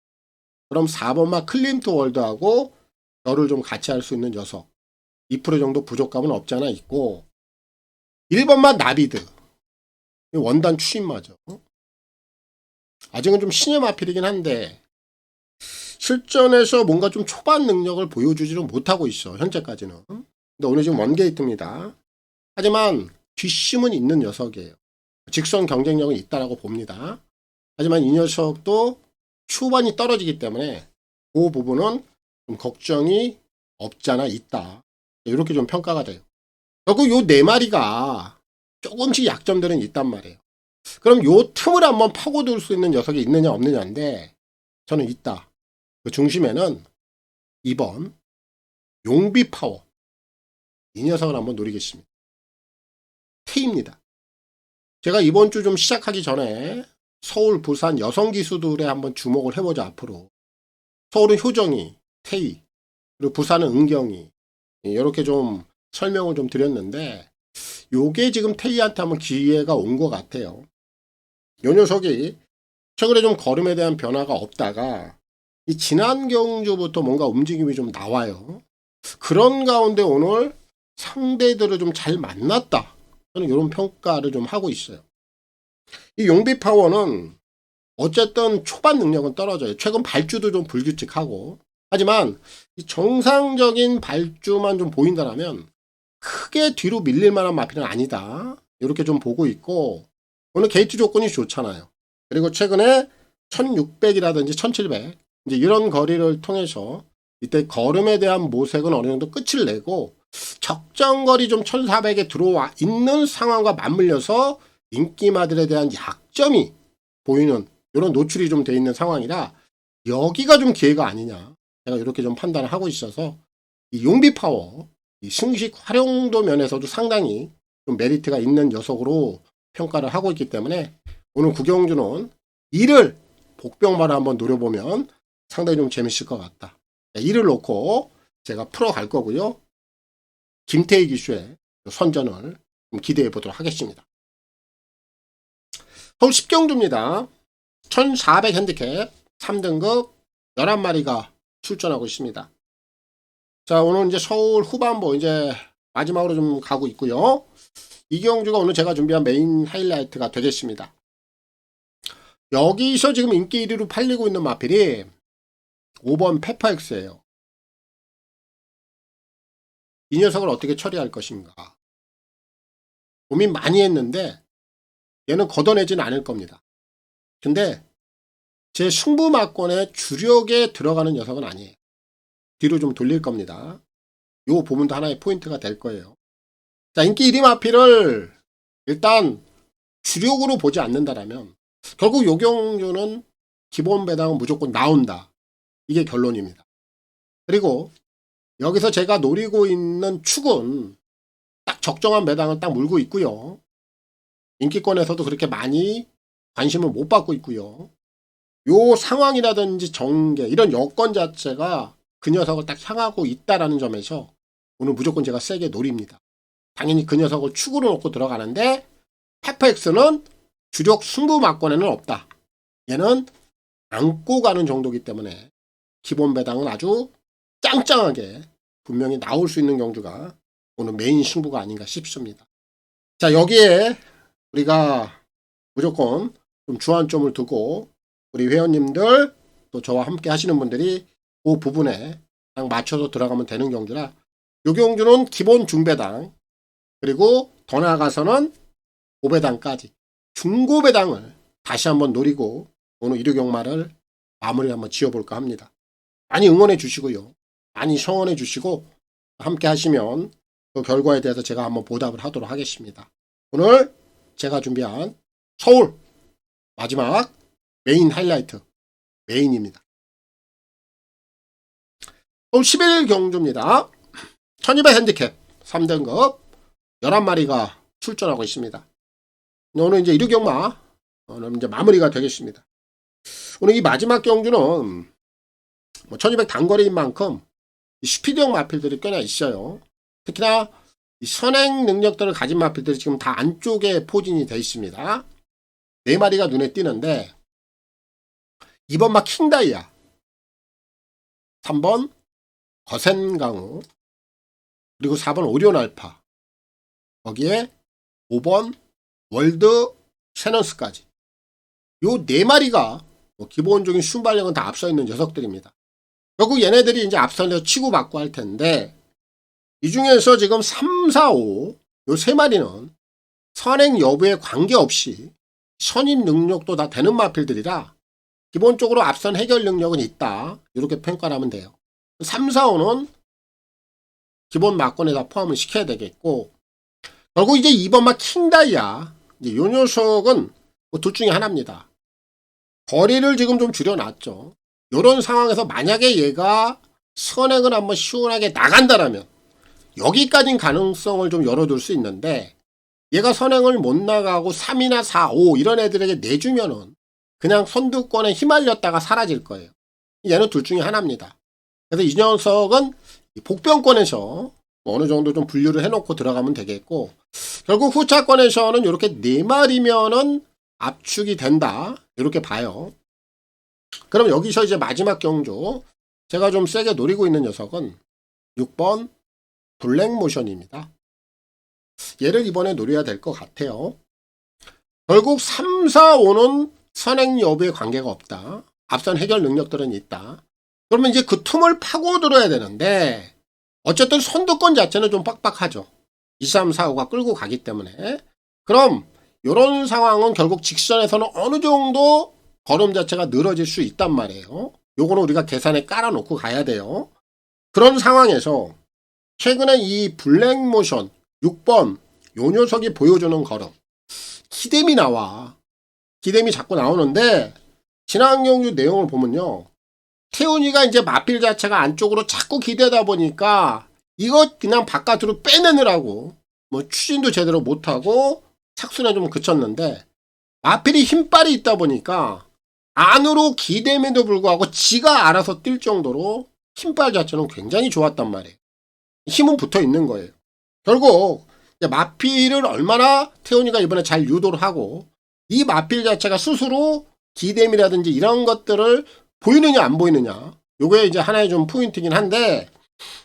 그럼 4번마 클림트 월드하고 너를 좀 같이 할 수 있는 녀석 2% 정도 부족감은 없지 않아 있고 1번마 나비드 원단 추임마죠. 아직은 좀 신의 마필이긴 한데 실전에서 뭔가 좀 초반 능력을 보여주지는 못하고 있어 현재까지는. 근데 오늘 지금 원게이트입니다. 하지만 뒷심은 있는 녀석이에요. 직선 경쟁력은 있다라고 봅니다. 하지만 이 녀석도 초반이 떨어지기 때문에 그 부분은 좀 걱정이 없지 않아 있다. 이렇게 좀 평가가 돼요. 결국 요 네 마리가 조금씩 약점들은 있단 말이에요. 그럼 요 틈을 한번 파고들 수 있는 녀석이 있느냐 없느냐인데 저는 있다. 그 중심에는 2번 용비 파워 이 녀석을 한번 노리겠습니다. T입니다. 제가 이번 주 좀 시작하기 전에 서울, 부산 여성 기수들에 한번 주목을 해보자 앞으로. 서울은 효정이, 태희, 그리고 부산은 은경이 이렇게 좀 설명을 좀 드렸는데 요게 지금 태희한테 한번 기회가 온 것 같아요. 요 녀석이 최근에 좀 걸음에 대한 변화가 없다가 이 지난 경주부터 뭔가 움직임이 좀 나와요. 그런 가운데 오늘 상대들을 좀 잘 만났다. 저는 이런 평가를 좀 하고 있어요. 이 용비 파워는 어쨌든 초반 능력은 떨어져요. 최근 발주도 좀 불규칙하고. 하지만 이 정상적인 발주만 좀 보인다면 크게 뒤로 밀릴 만한 마필은 아니다. 이렇게 좀 보고 있고 오늘 게이트 조건이 좋잖아요. 그리고 최근에 1600이라든지 1700 이제 이런 거리를 통해서 이때 걸음에 대한 모색은 어느 정도 끝을 내고 적정거리 좀 1400에 들어와 있는 상황과 맞물려서 인기마들에 대한 약점이 보이는 이런 노출이 좀 돼 있는 상황이라 여기가 좀 기회가 아니냐. 제가 이렇게 좀 판단을 하고 있어서 이 용비 파워, 이 승식 활용도 면에서도 상당히 좀 메리트가 있는 녀석으로 평가를 하고 있기 때문에 오늘 구경주는 이를 복병만을 한번 노려보면 상당히 좀 재밌을 것 같다. 이를 놓고 제가 풀어갈 거고요. 김태희 기수의 선전을 좀 기대해 보도록 하겠습니다. 서울 10경주입니다. 1400 핸디캡 3등급 11마리가 출전하고 있습니다. 자, 오늘 이제 서울 후반부 이제 마지막으로 좀 가고 있고요. 이 경주가 오늘 제가 준비한 메인 하이라이트가 되겠습니다. 여기서 지금 인기 1위로 팔리고 있는 마필이 5번 페퍼엑스예요. 이 녀석을 어떻게 처리할 것인가 고민 많이 했는데 얘는 걷어내지는 않을 겁니다. 근데 제 승부마권의 주력에 들어가는 녀석은 아니에요. 뒤로 좀 돌릴 겁니다. 요 부분도 하나의 포인트가 될 거예요. 자, 인기 1위 마필을 일단 주력으로 보지 않는다라면 결국 요 경주는 기본 배당은 무조건 나온다. 이게 결론입니다. 그리고 여기서 제가 노리고 있는 축은 딱 적정한 배당을 딱 물고 있고요. 인기권에서도 그렇게 많이 관심을 못 받고 있고요. 요 상황이라든지 전개 이런 여건 자체가 그 녀석을 딱 향하고 있다라는 점에서 오늘 무조건 제가 세게 노립니다. 당연히 그 녀석을 축으로 놓고 들어가는데 페퍼엑스는 주력 승부 막권에는 없다. 얘는 안고 가는 정도이기 때문에 기본 배당은 아주 짱짱하게 분명히 나올 수 있는 경주가 오늘 메인 승부가 아닌가 싶습니다. 자, 여기에 우리가 무조건 좀 주안점을 두고 우리 회원님들 또 저와 함께 하시는 분들이 그 부분에 딱 맞춰서 들어가면 되는 경주라 이 경주는 기본 중배당 그리고 더 나아가서는 고배당까지 중고배당을 다시 한번 노리고 오늘 일요경마를 마무리 한번 지어볼까 합니다. 많이 응원해 주시고요. 많이 성원해 주시고 함께 하시면 그 결과에 대해서 제가 한번 보답을 하도록 하겠습니다. 오늘 제가 준비한 서울 마지막 메인 하이라이트 메인입니다. 서울 11경주입니다. 1200 핸디캡 3등급 11마리가 출전하고 있습니다. 오늘 이제 일요경마 오늘 이제 마무리가 되겠습니다. 오늘 이 마지막 경주는 1200 단거리인 만큼 스피드형 마필들이 꽤나 있어요. 특히나 이 선행 능력들을 가진 마필들이 지금 다 안쪽에 포진이 되어 있습니다. 4마리가 눈에 띄는데 2번 막 킹다이아 3번 거센강우 그리고 4번 오리온알파 거기에 5번 월드 세넌스까지 요 4마리가 기본적인 순발력은 다 앞서 있는 녀석들입니다. 결국 얘네들이 이제 앞서서 치고받고 할 텐데 이 중에서 지금 3, 4, 5 요 3마리는 선행 여부에 관계없이 선임 능력도 다 되는 마필들이라 기본적으로 앞선 해결 능력은 있다. 이렇게 평가를 하면 돼요. 3, 4, 5는 기본 막권에 다 포함을 시켜야 되겠고 결국 이제 2번 막 킹다이아 이 녀석은 둘 중에 하나입니다. 거리를 지금 좀 줄여놨죠. 이런 상황에서 만약에 얘가 선행을 한번 시원하게 나간다라면 여기까지는 가능성을 좀 열어둘 수 있는데 얘가 선행을 못 나가고 3이나 4, 5 이런 애들에게 내주면은 그냥 선두권에 휘말렸다가 사라질 거예요. 얘는 둘 중에 하나입니다. 그래서 이 녀석은 복병권에서 어느 정도 좀 분류를 해놓고 들어가면 되겠고 결국 후차권에서는 이렇게 4마리면은 압축이 된다. 이렇게 봐요. 그럼 여기서 이제 마지막 경주 제가 좀 세게 노리고 있는 녀석은 6번 블랙모션입니다. 얘를 이번에 노려야 될 것 같아요. 결국 3, 4, 5는 선행 여부에 관계가 없다. 앞선 해결 능력들은 있다. 그러면 이제 그 틈을 파고들어야 되는데 어쨌든 선두권 자체는 좀 빡빡하죠. 2, 3, 4, 5가 끌고 가기 때문에 그럼 이런 상황은 결국 직선에서는 어느 정도 걸음 자체가 늘어질 수 있단 말이에요. 요거는 우리가 계산에 깔아놓고 가야 돼요. 그런 상황에서 최근에 이 블랙모션 6번 요 녀석이 보여주는 걸음 기댐이 나와. 기댐이 자꾸 나오는데 지난 경주 내용을 보면요. 태훈이가 이제 마필 자체가 안쪽으로 자꾸 기대다 보니까 이거 그냥 바깥으로 빼내느라고 뭐 추진도 제대로 못하고 착순에 좀 그쳤는데 마필이 힘빨이 있다 보니까 안으로 기댐에도 불구하고 지가 알아서 뛸 정도로 힘빨 자체는 굉장히 좋았단 말이에요. 힘은 붙어 있는 거예요. 결국 마필을 얼마나 태훈이가 이번에 잘 유도를 하고 이 마필 자체가 스스로 기댐이라든지 이런 것들을 보이느냐 안 보이느냐 요게 이제 하나의 좀 포인트긴 한데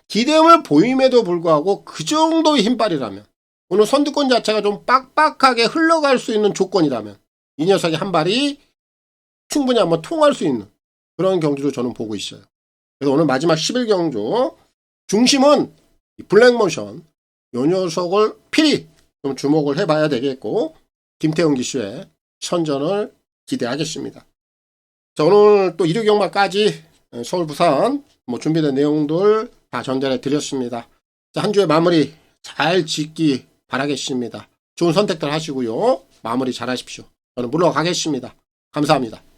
기댐을 보임에도 불구하고 그 정도의 힘빨이라면 오늘 선두권 자체가 좀 빡빡하게 흘러갈 수 있는 조건이라면 이 녀석의 한 발이 충분히 한번 통할 수 있는 그런 경주로 저는 보고 있어요. 그래서 오늘 마지막 11경주 중심은 이 블랙모션 요 녀석을 필히 좀 주목을 해봐야 되겠고 김태훈 기수의 선전을 기대하겠습니다. 자, 오늘 또 일요 경마까지 서울 부산 뭐 준비된 내용들 다 전달해 드렸습니다. 자, 한 주의 마무리 잘 짓기 바라겠습니다. 좋은 선택들 하시고요. 마무리 잘 하십시오. 저는 물러가겠습니다. 감사합니다.